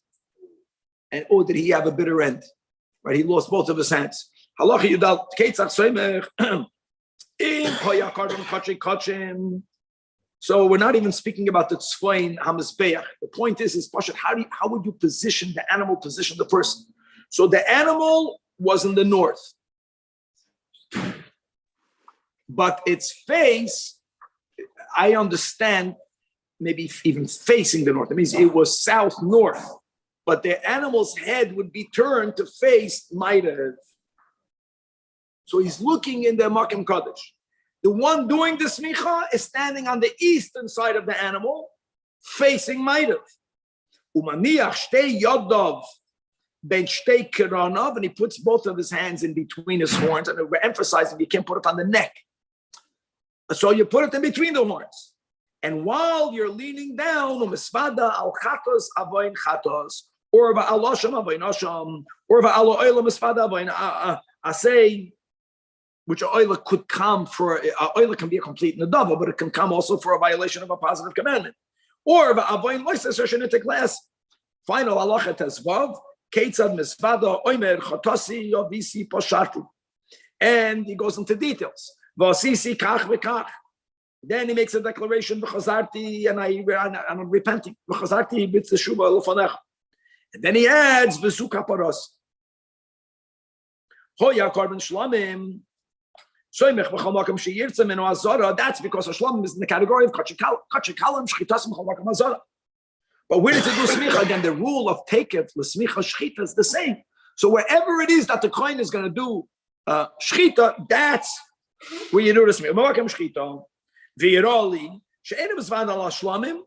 and did he have a bitter end? Right, he lost both of his hands. Halacha yudal keitzach soimech in koyakardon kachim. So we're not even speaking about the tzvain hamizbeach. The point is Pashat, how would you position the animal, position the person? So the animal was in the north, but its face, I understand, maybe even facing the north. It means it was south-north, but the animal's head would be turned to face Maidav. So he's looking in the Makim Kaddish. The one doing the smicha is standing on the eastern side of the animal, facing Maidav. Umaniach shtei yadav ben shtei kiranav, and he puts both of his hands in between his horns, and we're emphasizing you can't put it on the neck. So you put it in between the horns. And while you're leaning down, umisvada al chatos avoin chatos, or va'al asham avoin asham, or va'al oilam misvada avoin asay. which a oila could come for, a oila can be a complete nadava, but it can come also for a violation of a positive commandment. Or avoin loises shenitik glass. Final halacha tezvav keitzad misvada oimer chotasi yovisi poshatu, and he goes into details. Vasisi kach v'kach. Then he makes a declaration v'chazarti, and I'm repenting v'chazarti b'tzeshuva l'fanech. And then he adds v'zuka paros. Hoya korban shlamim. Soymech b'chol makom sheyirtzem eno azara. That's because a shlamim is in the category of kachikalim shchitas b'chol makom azara. But where does it do smicha? Again, the rule of takev l'smicha shchita is the same. So wherever it is that the kohen is going to do shchita, that's where you do the smicha. Makom shchita v'yiroli she'enim zvan ala shlamim.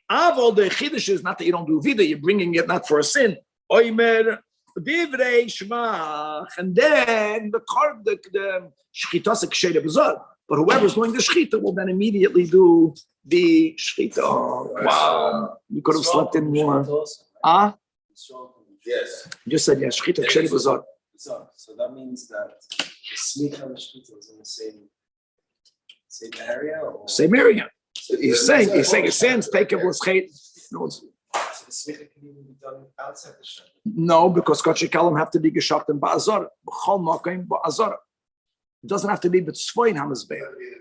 Avol the chiddush is not that you don't do vida, you're bringing it not for a sin. Oimer divrei shmach, and then the shchita se ksheira b'zod. But whoever's doing the shchita will then immediately do the shchita. Oh, wow, you could have slept in more. Yes. You just said yes. Shchita ksheira b'zod. So that means that the smicha and the shchita is in the same area. Or? Same area. He's saying his sins take it was hate. So the smicha can even be done outside the shul. No, because kachikalim have to be geshacht in ba'azara. B'chol makom ba'azara. It doesn't have to be b'tzvoin hamazbeah.